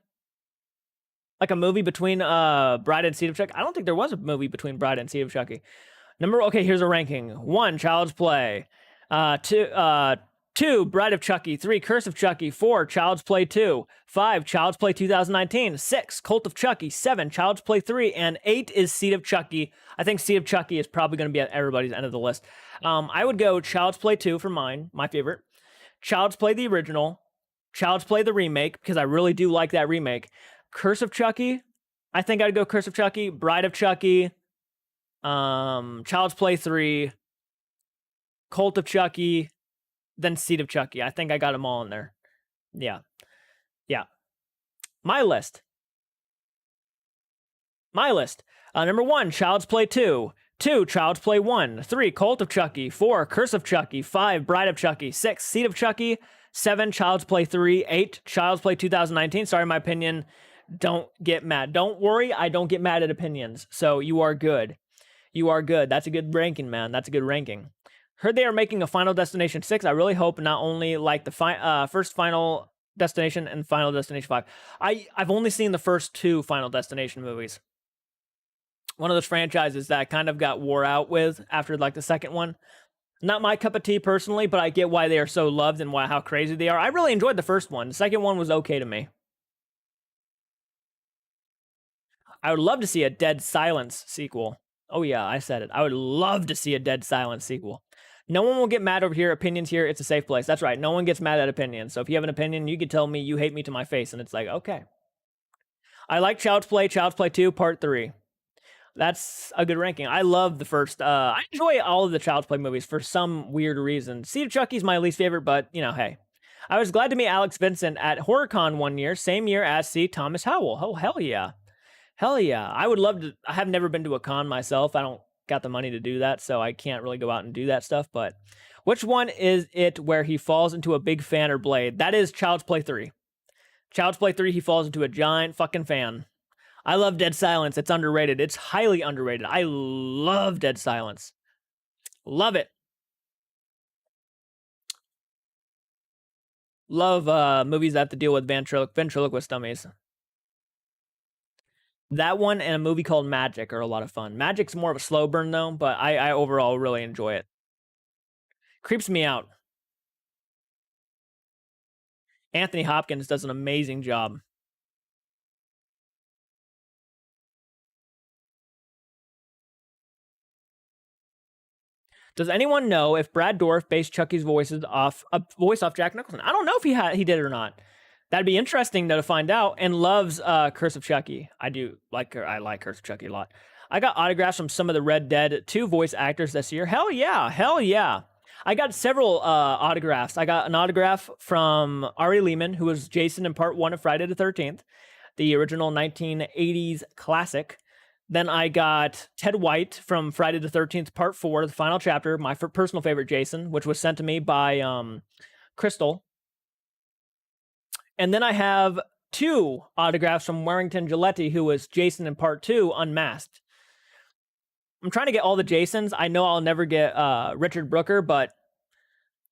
Like a movie between Bride and Seed of Chucky? I don't think there was a movie between Bride and Seed of Chucky. Okay, here's a ranking. 1, Child's Play. 2, Bride of Chucky. 3, Curse of Chucky. 4, Child's Play 2. 5, Child's Play 2019. 6, Cult of Chucky. 7, Child's Play 3. And 8 is Seed of Chucky. I think Seed of Chucky is probably going to be at everybody's end of the list. I would go Child's Play 2 for mine, my favorite. Child's Play the original. Child's Play the remake, because I really do like that remake. Curse of Chucky. I think I'd go Curse of Chucky. Bride of Chucky. Child's Play 3. Cult of Chucky. Then Seed of Chucky. I think I got them all in there. Yeah. My list. Number 1, Child's Play 2. 2, Child's Play 1. 3, Cult of Chucky. 4, Curse of Chucky. 5, Bride of Chucky. 6, Seed of Chucky. 7, Child's Play 3. 8, Child's Play 2019. Sorry, my opinion. Don't get mad. Don't worry, I don't get mad at opinions. So you are good. That's a good ranking, man. That's a good ranking. Heard they are making a Final Destination 6. I really hope not only like the first Final Destination and Final Destination 5. I've only seen the first 2 Final Destination movies. One of those franchises that I kind of got wore out with after like the second one. Not my cup of tea personally, but I get why they are so loved and how crazy they are. I really enjoyed the first one. The second one was okay to me. I would love to see a Dead Silence sequel. Oh yeah, I said it. I would love to see a Dead Silence sequel. No one will get mad over here. Opinions here. It's a safe place. That's right. No one gets mad at opinions. So if you have an opinion, you can tell me you hate me to my face. And it's like, okay. I like Child's Play 2, Part 3. That's a good ranking. I love the first. I enjoy all of the Child's Play movies for some weird reason. Seed of Chucky's my least favorite, but hey. I was glad to meet Alex Vincent at HorrorCon one year, same year as C. Thomas Howell. Oh, hell yeah. Hell yeah. I would love to. I have never been to a con myself. I don't got the money to do that, so I can't really go out and do that stuff. But which one is it where he falls into a big fan or blade? That is Child's Play 3. Child's Play 3, he falls into a giant fucking fan. I love Dead Silence. It's underrated. It's highly underrated. I love Dead Silence. Love it. Love movies that have to deal with ventriloquist dummies. That one and a movie called Magic are a lot of fun. Magic's more of a slow burn though, but I overall really enjoy it. Creeps me out. Anthony Hopkins does an amazing job. Does anyone know if Brad Dourif based Chucky's voice off Jack Nicholson? I don't know if he did or not. That'd be interesting though to find out. And loves Curse of Chucky. I like Curse of Chucky a lot. I got autographs from some of the Red Dead 2 voice actors this year. Hell yeah, hell yeah. I got several autographs. I got an autograph from Ari Lehman, who was Jason in part 1 of Friday the 13th, the original 1980s classic. Then I got Ted White from Friday the 13th, Part 4, the final chapter, my personal favorite Jason, which was sent to me by Crystal. And then I have 2 autographs from Warrington Gilletti, who was Jason in Part 2, Unmasked. I'm trying to get all the Jasons. I know I'll never get Richard Brooker, but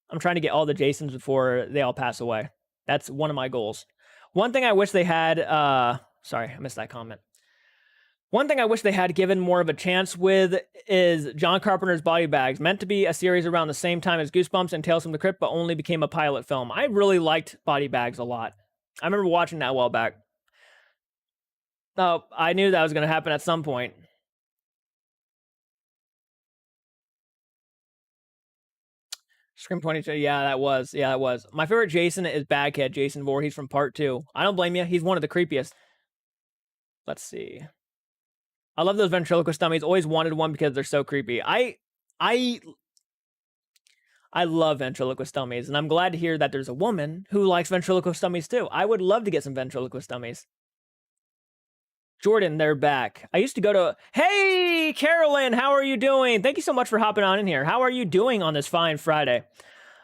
I'm trying to get all the Jasons before they all pass away. That's one of my goals. One thing I wish they had... sorry, I missed that comment. One thing I wish they had given more of a chance with is John Carpenter's Body Bags, meant to be a series around the same time as Goosebumps and Tales from the Crypt, but only became a pilot film. I really liked Body Bags a lot. I remember watching that a while back. Oh, I knew that was going to happen at some point. Scream 22, yeah, that was. My favorite Jason is Baghead, Jason Voorhees from Part 2. I don't blame you. He's one of the creepiest. Let's see. I love those ventriloquist dummies. Always wanted one because they're so creepy. I love ventriloquist dummies, and I'm glad to hear that there's a woman who likes ventriloquist dummies too. I would love to get some ventriloquist dummies. Jordan, they're back. I used to go to... Hey, Carolyn, how are you doing? Thank you so much for hopping on in here. How are you doing on this fine Friday?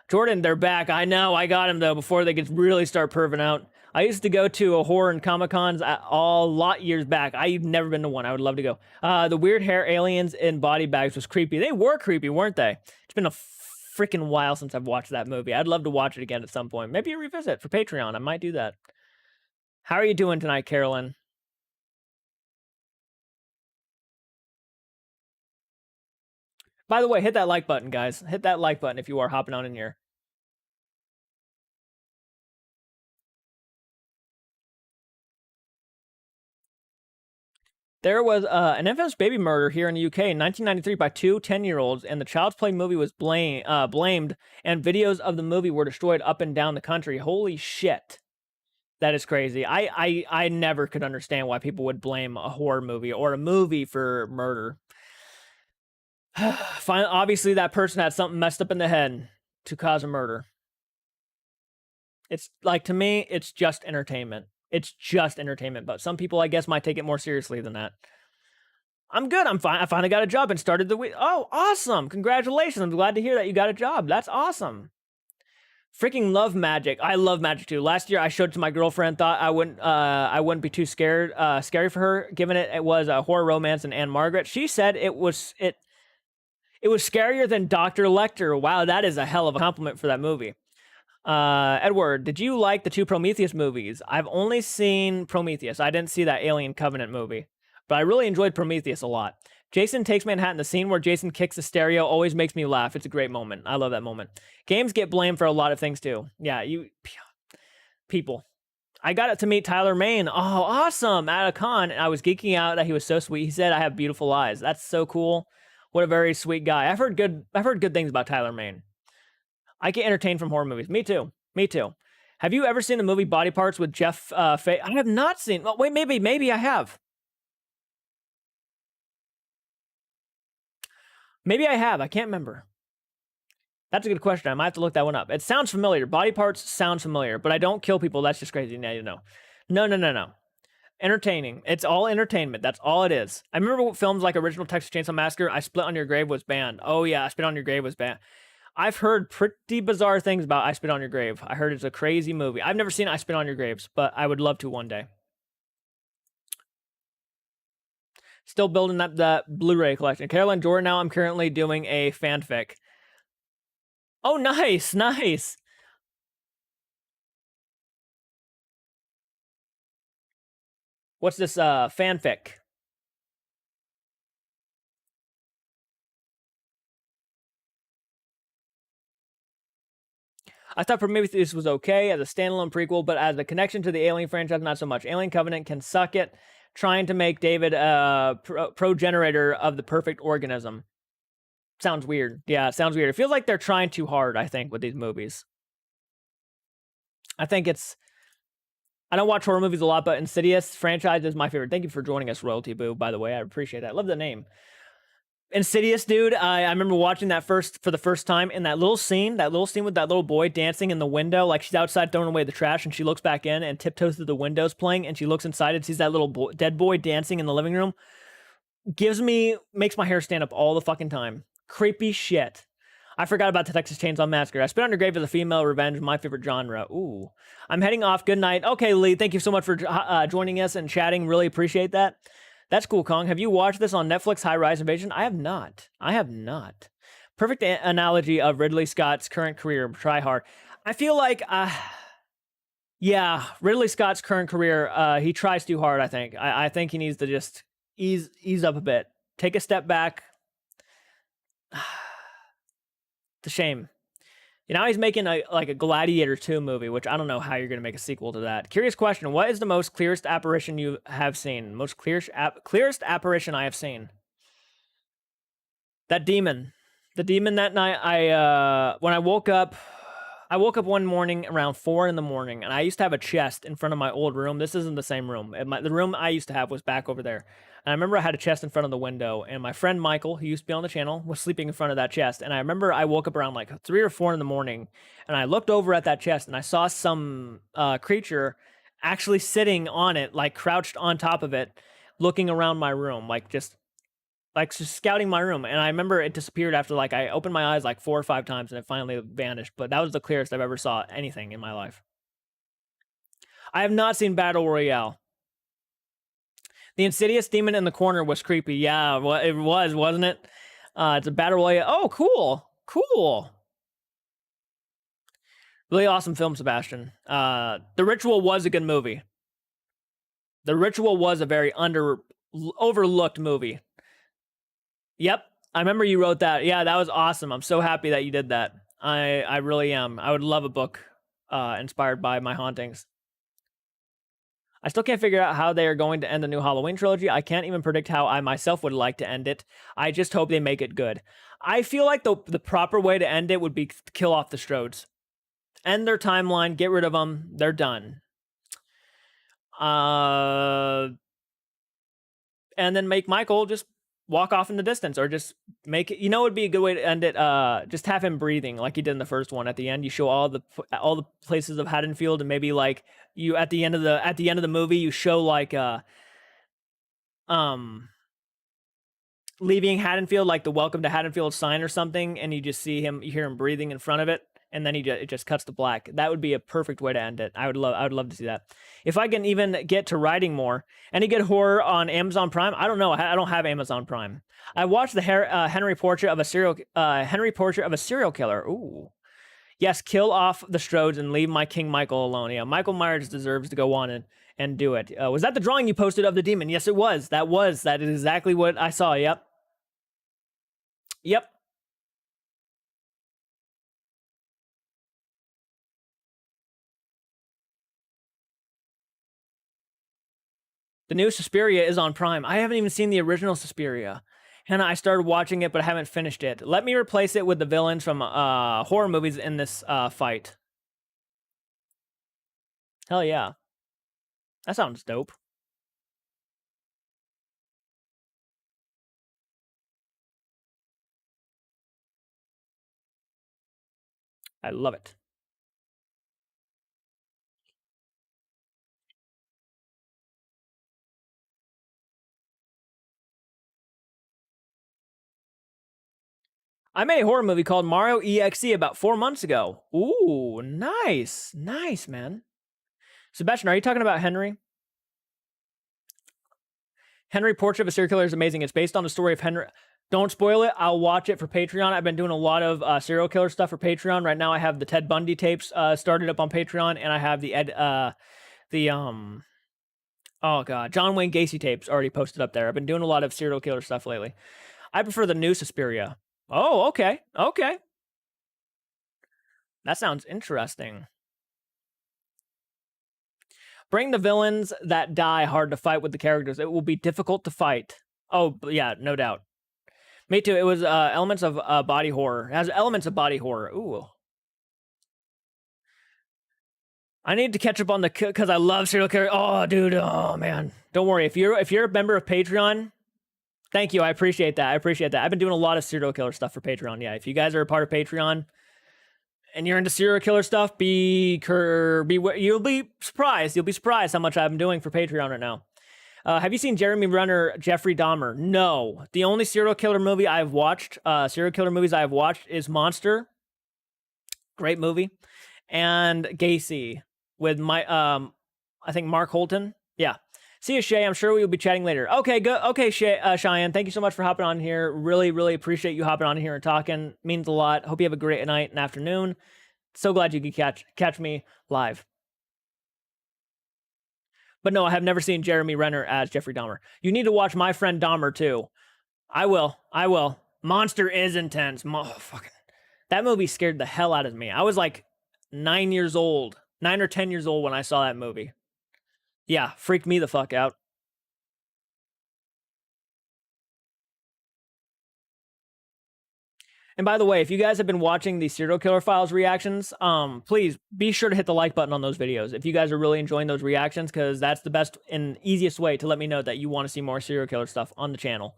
Jordan, they're back. I know, I got him though before they could really start perving out. I used to go to a horror and Comic-Cons a lot years back. I've never been to one. I would love to go. The weird hair aliens in body bags was creepy. They were creepy, weren't they? It's been a freaking while since I've watched that movie. I'd love to watch it again at some point. Maybe a revisit for Patreon. I might do that. How are you doing tonight, Carolyn? By the way, hit that like button, guys. Hit that like button if you are hopping on in here. There was an infamous baby murder here in the UK in 1993 by 2 10-year-olds, and the Child's Play movie was blamed, and videos of the movie were destroyed up and down the country. Holy shit. That is crazy. I never could understand why people would blame a horror movie or a movie for murder. Obviously, that person had something messed up in the head to cause a murder. It's like, to me, it's just entertainment. It's just entertainment, but some people, I guess, might take it more seriously than that. I'm good. I'm fine. I finally got a job and started the week. Oh, awesome. Congratulations. I'm glad to hear that you got a job. That's awesome. Freaking love Magic. I love Magic too. Last year I showed it to my girlfriend, thought I wouldn't be too scary for her, given it was a horror romance and Anne Margaret. She said it was scarier than Dr. Lecter. Wow, that is a hell of a compliment for that movie. Edward, did you like the 2 Prometheus movies? I've only seen Prometheus. I didn't see that Alien Covenant movie, but I really enjoyed Prometheus a lot. Jason Takes Manhattan. The scene where Jason kicks the stereo always makes me laugh. It's a great moment. I love that moment. Games get blamed for a lot of things too. Yeah, people. I got it to meet Tyler Main. Oh, awesome. At a con, and I was geeking out that he was so sweet. He said, I have beautiful eyes. That's so cool. What a very sweet guy. I've heard good things about Tyler Main. I get entertained from horror movies. Me too. Have you ever seen the movie Body Parts with Jeff Fay? I have not seen. Well, wait, maybe I have. Maybe I have. I can't remember. That's a good question. I might have to look that one up. It sounds familiar. Body parts sounds familiar, but I don't kill people. That's just crazy. Now you know. No. Entertaining. It's all entertainment. That's all it is. I remember films like Original Texas Chainsaw Massacre, I Spit on Your Grave was banned. Oh yeah, I Spit on Your Grave was banned. I've heard pretty bizarre things about I Spit on Your Grave. I heard it's a crazy movie. I've never seen I Spit on Your Graves, but I would love to one day. Still building that Blu-ray collection. Caroline Jordan now I'm currently doing a fanfic. Oh, nice. What's this fanfic? I thought Prometheus was okay as a standalone prequel, but as a connection to the Alien franchise, not so much. Alien Covenant can suck it, trying to make David a progenitor of the perfect organism. Sounds weird. Yeah, it sounds weird. It feels like they're trying too hard, I think, with these movies. I think it's... I don't watch horror movies a lot, but Insidious franchise is my favorite. Thank you for joining us, Royalty Boo, by the way. I appreciate that. I love the name. Insidious, dude. I remember watching that for the first time, in that little scene with that little boy dancing in the window, like she's outside throwing away the trash, and she looks back in and tiptoes through the windows playing, and she looks inside and sees that little dead boy dancing in the living room. Makes my hair stand up all the fucking time. Creepy shit. I forgot about the Texas Chainsaw Massacre. I Spit on Your Grave as a female revenge, my favorite genre. Ooh. I'm heading off. Good night. Okay, Lee, thank you so much for joining us and chatting. Really appreciate that. That's cool, Kong. Have you watched this on Netflix, High Rise Invasion? I have not. Perfect analogy of Ridley Scott's current career. Try hard. I feel like, yeah, Ridley Scott's current career, he tries too hard, I think. I think he needs to just ease up a bit. Take a step back. It's a shame. Now he's making a Gladiator 2 movie, which I don't know how you're going to make a sequel to that. Curious question. What is the most clearest apparition you have seen? Most clearest apparition I have seen? That demon. The demon that night, when I woke up one morning around 4 in the morning, and I used to have a chest in front of my old room. This isn't the same room. The room I used to have was back over there. And I remember I had a chest in front of the window, and my friend Michael, who used to be on the channel, was sleeping in front of that chest. And I remember I woke up around like 3 or 4 in the morning, and I looked over at that chest, and I saw some creature actually sitting on it, like crouched on top of it, looking around my room, just scouting my room. And I remember it disappeared after I opened my eyes like 4 or 5 times, and it finally vanished. But that was the clearest I've ever saw anything in my life. I have not seen Battle Royale. The Insidious demon in the corner was creepy. Yeah, well, it was, wasn't it? It's a Battle Royale. Oh, cool. Really awesome film, Sebastian. The Ritual was a good movie. The Ritual was a very overlooked movie. Yep, I remember you wrote that. Yeah, that was awesome. I'm so happy that you did that. I really am. I would love a book inspired by my hauntings. I still can't figure out how they are going to end the new Halloween trilogy. I can't even predict how I myself would like to end it. I just hope they make it good. I feel like the proper way to end it would be kill off the Strodes. End their timeline, get rid of them, they're done. And then make Michael just walk off in the distance, or just make it, it would be a good way to end it. Just have him breathing like he did in the first one. At the end, you show all the places of Haddonfield, and maybe you at the end of the movie, you show leaving Haddonfield, like the welcome to Haddonfield sign or something, and you just you hear him breathing in front of it, and then it just cuts to black. That would be a perfect way to end it. I would love to see that. If I can even get to writing more. Any good horror on Amazon Prime? I don't know. I don't have Amazon Prime. I watched the Henry Portrait of a Serial Killer. Ooh. Yes, kill off the Strodes and leave my King Michael alone. Yeah, Michael Myers deserves to go on and do it. Was that the drawing you posted of the demon? Yes, it was. That is exactly what I saw. Yep. The new Suspiria is on Prime. I haven't even seen the original Suspiria. And I started watching it, but I haven't finished it. Let me replace it with the villains from horror movies in this fight. Hell yeah. That sounds dope. I love it. I made a horror movie called Mario EXE about 4 months ago. Ooh, nice. Nice, man. Sebastian, are you talking about Henry? Henry Portrait of a Serial Killer is amazing. It's based on the story of Henry. Don't spoil it. I'll watch it for Patreon. I've been doing a lot of serial killer stuff for Patreon. Right now I have the Ted Bundy tapes started up on Patreon, and I have John Wayne Gacy tapes already posted up there. I've been doing a lot of serial killer stuff lately. I prefer the new Suspiria. Oh, okay. Okay. That sounds interesting. Bring the villains that die hard to fight with the characters. It will be difficult to fight. Oh, yeah, no doubt. Me too. It was elements of body horror. It has elements of body horror. Ooh. I need to catch up on the because I love serial killer. Oh, dude. Oh, man. Don't worry. If you're a member of Patreon, thank you. I appreciate that. I've been doing a lot of serial killer stuff for Patreon. Yeah. If you guys are a part of Patreon and you're into serial killer stuff, you'll be surprised. You'll be surprised how much I'm doing for Patreon right now. Have you seen Jeremy Renner, Jeffrey Dahmer? No. The only serial killer movie I've watched, serial killer movies I've watched is Monster. Great movie. And Gacy with I think Mark Holton. Yeah. See you, Shay. I'm sure we will be chatting later. Okay, good. Okay, Cheyenne, thank you so much for hopping on here. Really, really appreciate you hopping on here and talking. Means a lot. Hope you have a great night and afternoon. So glad you could catch me live. But no, I have never seen Jeremy Renner as Jeffrey Dahmer. You need to watch My Friend Dahmer too. I will. Monster is intense. Fucking. That movie scared the hell out of me. I was like 9 or 10 years old when I saw that movie. Yeah, freaked me the fuck out. And by the way, if you guys have been watching the Serial Killer Files reactions, please be sure to hit the like button on those videos if you guys are really enjoying those reactions, because that's the best and easiest way to let me know that you want to see more serial killer stuff on the channel.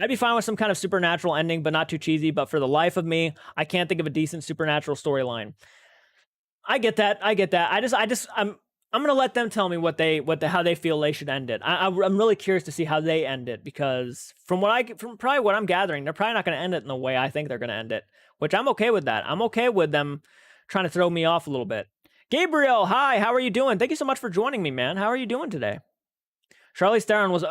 I'd be fine with some kind of supernatural ending, but not too cheesy. But for the life of me, I can't think of a decent supernatural storyline. I get that. I'm gonna let them tell me how they feel they should end it. I'm really curious to see how they end it, because from probably what I'm gathering, they're probably not gonna end it in the way I think they're gonna end it, which I'm okay with that. I'm okay with them trying to throw me off a little bit. Gabriel, hi, how are you doing? Thank you so much for joining me, man. How are you doing today? Charlize Theron was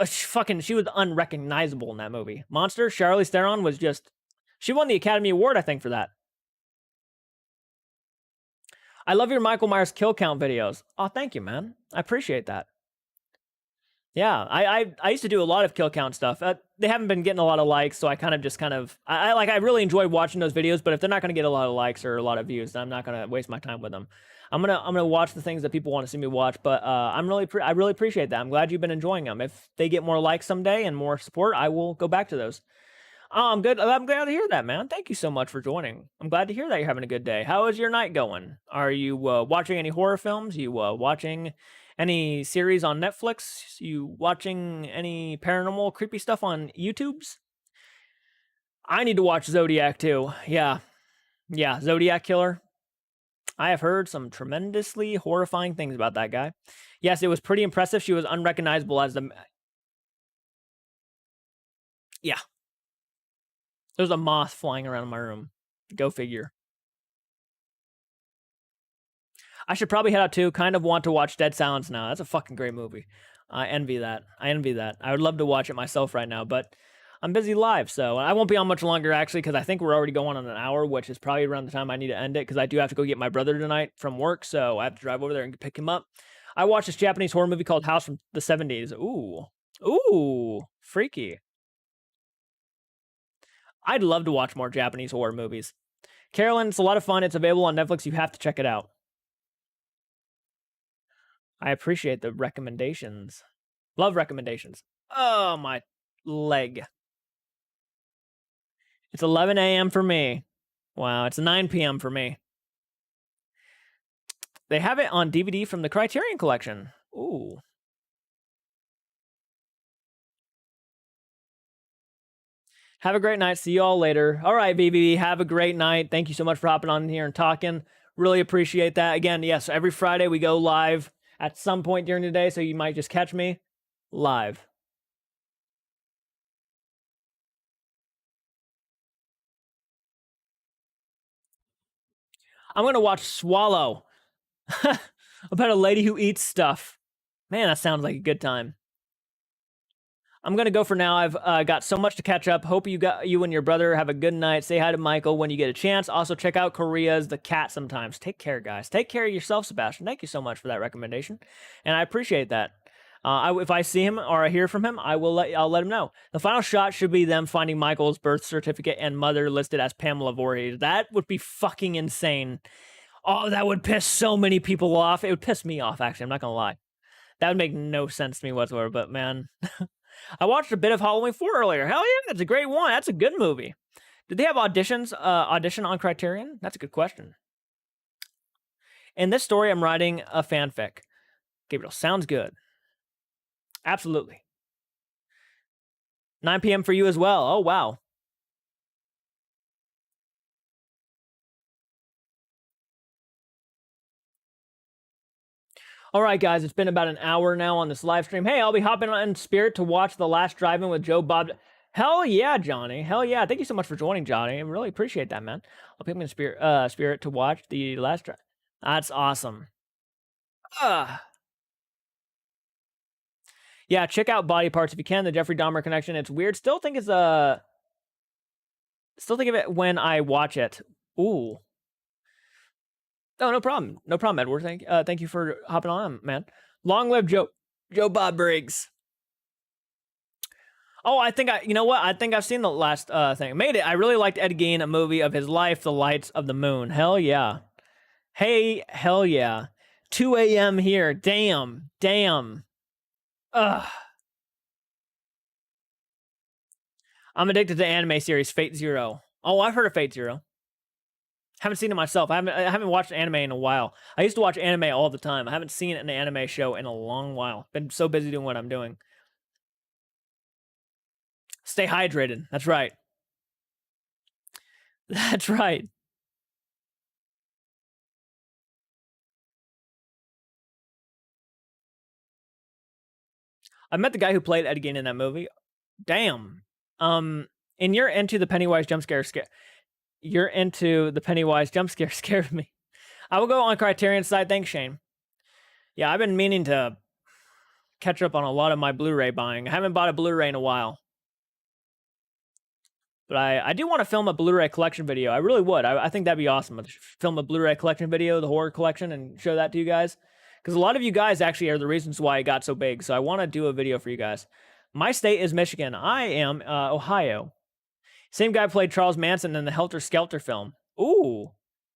she was unrecognizable in that movie. Monster, Charlize Theron was just, she won the Academy Award, I think, for that. I love your Michael Myers kill count videos. Oh, thank you, man. I appreciate that. Yeah, I used to do a lot of kill count stuff. They haven't been getting a lot of likes, so I I really enjoy watching those videos. But if they're not going to get a lot of likes or a lot of views, then I'm not going to waste my time with them. I'm gonna watch the things that people want to see me watch. But I really appreciate that. I'm glad you've been enjoying them. If they get more likes someday and more support, I will go back to those. Oh, I'm good. I'm glad to hear that, man. Thank you so much for joining. I'm glad to hear that you're having a good day. How is your night going? Are you watching any horror films? You watching any series on Netflix? You watching any paranormal creepy stuff on YouTubes? I need to watch Zodiac too. Yeah, Zodiac Killer. I have heard some tremendously horrifying things about that guy. Yes, it was pretty impressive. She was unrecognizable as the... Yeah. There's a moth flying around in my room. Go figure. I should probably head out too. Kind of want to watch Dead Silence now. That's a fucking great movie. I envy that. I would love to watch it myself right now, but I'm busy live, so I won't be on much longer, actually, because I think we're already going on an hour, which is probably around the time I need to end it, because I do have to go get my brother tonight from work, so I have to drive over there and pick him up. I watched this Japanese horror movie called House from the 70s. Ooh, freaky. I'd love to watch more Japanese horror movies. Carolyn, it's a lot of fun. It's available on Netflix. You have to check it out. I appreciate the recommendations. Love recommendations. Oh, my leg. It's 11 a.m. for me. Wow, it's 9 p.m. for me. They have it on DVD from the Criterion Collection. Ooh. Have a great night. See you all later. All right, BB, have a great night. Thank you so much for hopping on here and talking. Really appreciate that. Again, yes, every Friday we go live at some point during the day, so you might just catch me live. I'm gonna watch Swallow about a lady who eats stuff. Man, that sounds like a good time. I'm gonna go for now. I've got so much to catch up. Hope you and your brother have a good night. Say hi to Michael when you get a chance. Also, check out Korea's The Cat sometimes. Take care, guys. Take care of yourself, Sebastian. Thank you so much for that recommendation, and I appreciate that. If I see him or I hear from him, I'll let him know. The final shot should be them finding Michael's birth certificate and mother listed as Pamela Voorhees. That would be fucking insane. Oh, that would piss so many people off. It would piss me off, actually. I'm not gonna lie. That would make no sense to me whatsoever, but man. I watched a bit of Halloween 4 earlier. Hell yeah, that's a great one. That's a good movie. Did they have audition on Criterion? That's a good question. In this story, I'm writing a fanfic. Gabriel, sounds good. Absolutely. 9 p.m. for you as well. Oh, wow. All right, guys, it's been about an hour now on this live stream. Hey, I'll be hopping on Spirit to watch The Last Drive-In with Joe Bob. Hell yeah, Johnny. Hell yeah. Thank you so much for joining, Johnny. I really appreciate that, man. I'll be in Spirit to watch The Last Drive. That's awesome. Yeah, check out Body Parts if you can. The Jeffrey Dahmer connection. It's weird. Still think of it when I watch it. Ooh. Oh, no problem. No problem, Edward. Thank you for hopping on, man. Long live Joe Bob Briggs. Oh, you know what? I think I've seen the last thing. Made it. I really liked Ed Gein, a movie of his life, The Lights of the Moon. Hell yeah. Hey, hell yeah. 2 a.m. here. Damn. Ugh. I'm addicted to anime series Fate Zero. Oh, I've heard of Fate Zero. Haven't seen it myself. I haven't watched anime in a while. I used to watch anime all the time. I haven't seen an anime show in a long while. Been so busy doing what I'm doing. Stay hydrated. That's right. That's right. I met the guy who played Ed Gein in that movie. Damn. And you're into the Pennywise jump scare. You're into the Pennywise jump scare. Scared me. I will go on Criterion's side. Thanks, Shane. Yeah, I've been meaning to catch up on a lot of my Blu-ray buying. I haven't bought a Blu-ray in a while. But I do want to film a Blu-ray collection video. I really would. I think that'd be awesome. I'd film a Blu-ray collection video, the horror collection, and show that to you guys. Because a lot of you guys actually are the reasons why it got so big. So I want to do a video for you guys. My state is Michigan. I am Ohio. Same guy played Charles Manson in the Helter Skelter film. Ooh.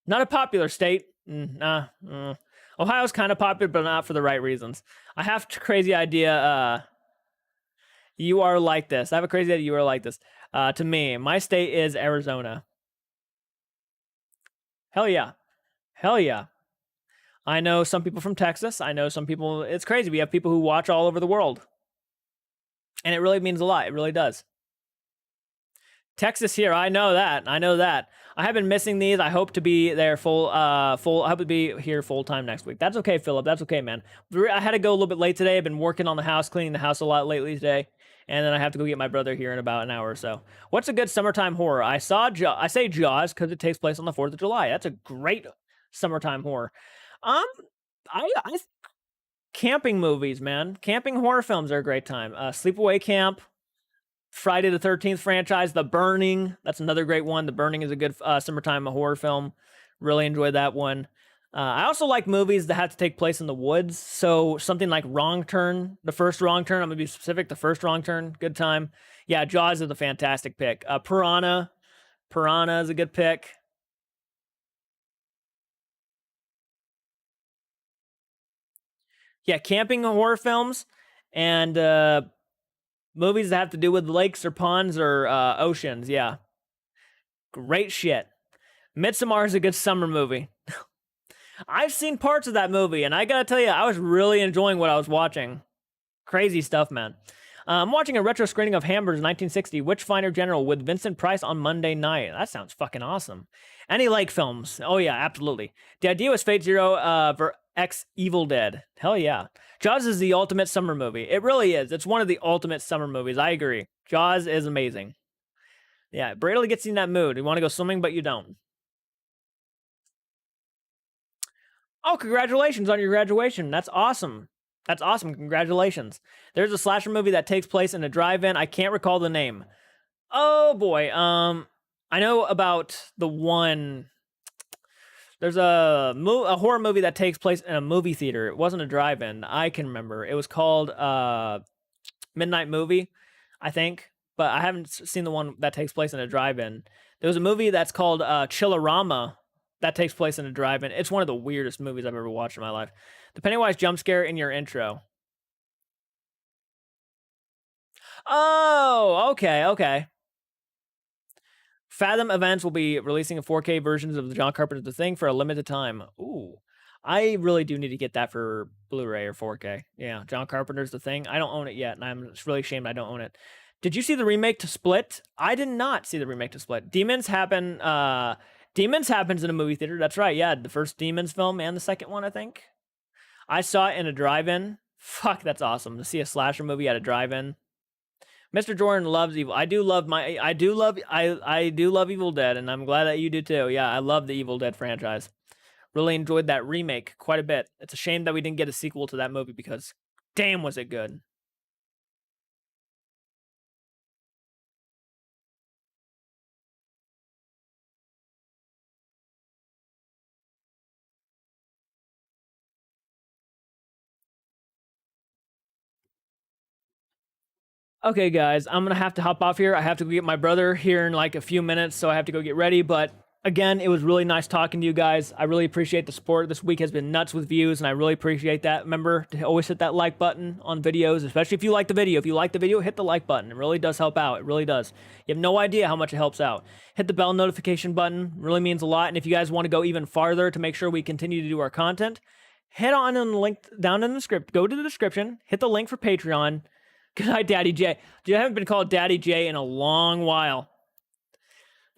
Not a popular state. Ohio's kind of popular, but not for the right reasons. I have a crazy idea. You are like this. I have a crazy idea. You are like this. To me, my state is Arizona. Hell yeah. Hell yeah. I know some people from Texas. I know some people. It's crazy. We have people who watch all over the world. And it really means a lot. It really does. Texas here. I know that. I have been missing these. I hope to be there I hope to be here full time next week. That's okay, Philip. That's okay, man. I had to go a little bit late today. I've been working on the house, cleaning the house a lot lately today. And then I have to go get my brother here in about an hour or so. What's a good summertime horror? I say Jaws because it takes place on the 4th of July. That's a great summertime horror. Camping movies, man. Camping horror films are a great time. Sleepaway Camp, Friday the 13th franchise, The Burning. That's another great one. The Burning is a good summertime horror film. Really enjoyed that one. I also like movies that have to take place in the woods. So something like Wrong Turn, the first Wrong Turn. I'm going to be specific. The first Wrong Turn, good time. Yeah, Jaws is a fantastic pick. Piranha is a good pick. Yeah, camping horror films and movies that have to do with lakes or ponds or oceans. Yeah, great shit. Midsommar is a good summer movie. I've seen parts of that movie, and I gotta tell you, I was really enjoying what I was watching. Crazy stuff, man. I'm watching a retro screening of Hamburgers 1960, Witchfinder General with Vincent Price on Monday night. That sounds fucking awesome. Any Lake films? Oh yeah, absolutely. The idea was Fate Zero for X Evil Dead. Hell yeah. Jaws is the ultimate summer movie. It really is. It's one of the ultimate summer movies. I agree. Jaws is amazing. Yeah, it really gets you in that mood. You want to go swimming, but you don't. Oh, congratulations on your graduation. That's awesome. That's awesome. Congratulations. There's a slasher movie that takes place in a drive-in. I can't recall the name. Oh boy. I know about the one. There's a horror movie that takes place in a movie theater. It wasn't a drive-in. I can remember. It was called Midnight Movie, I think. But I haven't seen the one that takes place in a drive-in. There was a movie that's called Chillerama that takes place in a drive-in. It's one of the weirdest movies I've ever watched in my life. The Pennywise jump scare in your intro. Oh, okay. Fathom Events will be releasing a 4K versions of the John Carpenter's The Thing for a limited time. Ooh. I really do need to get that for Blu-ray or 4K. Yeah, John Carpenter's The Thing. I don't own it yet, and I'm really ashamed I don't own it. Did you see the remake to Split? I did not see the remake to Split. Demons happens in a movie theater. That's right. Yeah, the first Demons film and the second one, I think. I saw it in a drive-in. Fuck, that's awesome to see a slasher movie at a drive-in. Mr. Jordan loves Evil. I do love Evil Dead, and I'm glad that you do too. Yeah, I love the Evil Dead franchise. Really enjoyed that remake quite a bit. It's a shame that we didn't get a sequel to that movie because damn was it good. Okay, guys, I'm gonna have to hop off here. I have to go get my brother here in like a few minutes, so I have to go get ready. But again, it was really nice talking to you guys. I really appreciate the support. This week has been nuts with views, and I really appreciate that. Remember to always hit that like button on videos, especially if you like the video. If you like the video, hit the like button. It really does help out. It really does. You have no idea how much it helps out. Hit the bell notification button. It really means a lot. And if you guys want to go even farther to make sure we continue to do our content, head on the link down in the script. Go to the description. Hit the link for Patreon. Good night, Daddy J. Dude, I haven't been called Daddy J in a long while.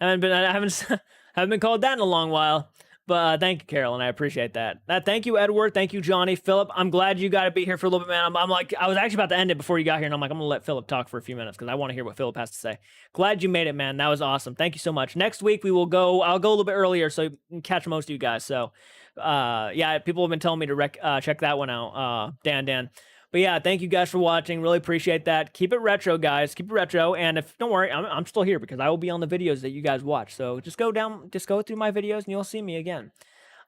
I haven't been called that in a long while. But thank you, Carolyn. I appreciate that. Thank you, Edward. Thank you, Johnny. Philip, I'm glad you got to be here for a little bit, man. I'm like, I was actually about to end it before you got here, and I'm like, I'm going to let Philip talk for a few minutes because I want to hear what Philip has to say. Glad you made it, man. That was awesome. Thank you so much. Next week, I'll go a little bit earlier so you can catch most of you guys. So, yeah, people have been telling me to check that one out. Dan. But yeah, thank you guys for watching. Really appreciate that. Keep it retro, guys. Keep it retro. And don't worry, I'm still here because I will be on the videos that you guys watch. So just go through my videos and you'll see me again.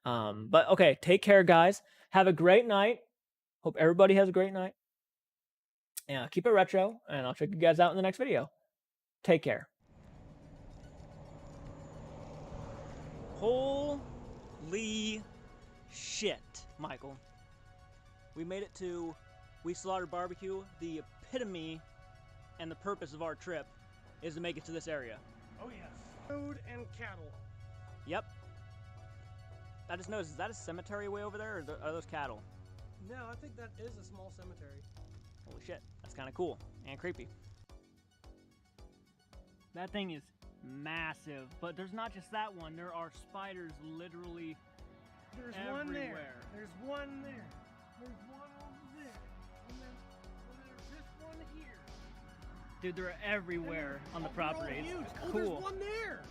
But okay, take care, guys. Have a great night. Hope everybody has a great night. Yeah, keep it retro, and I'll check you guys out in the next video. Take care. Holy shit, Michael. We made it to We Slaughter Barbecue. The epitome and the purpose of our trip is to make it to this area. Oh yes. Food and cattle. Yep. I just noticed, is that a cemetery way over there, or are those cattle? No, I think that is a small cemetery. Holy shit, that's kind of cool and creepy. That thing is massive, but there's not just that one. There are spiders literally everywhere. One there. There's one there. There's one over there. And then there's this one here. Dude, they're everywhere on the property. Huge. It's Oh, cool. there's one there.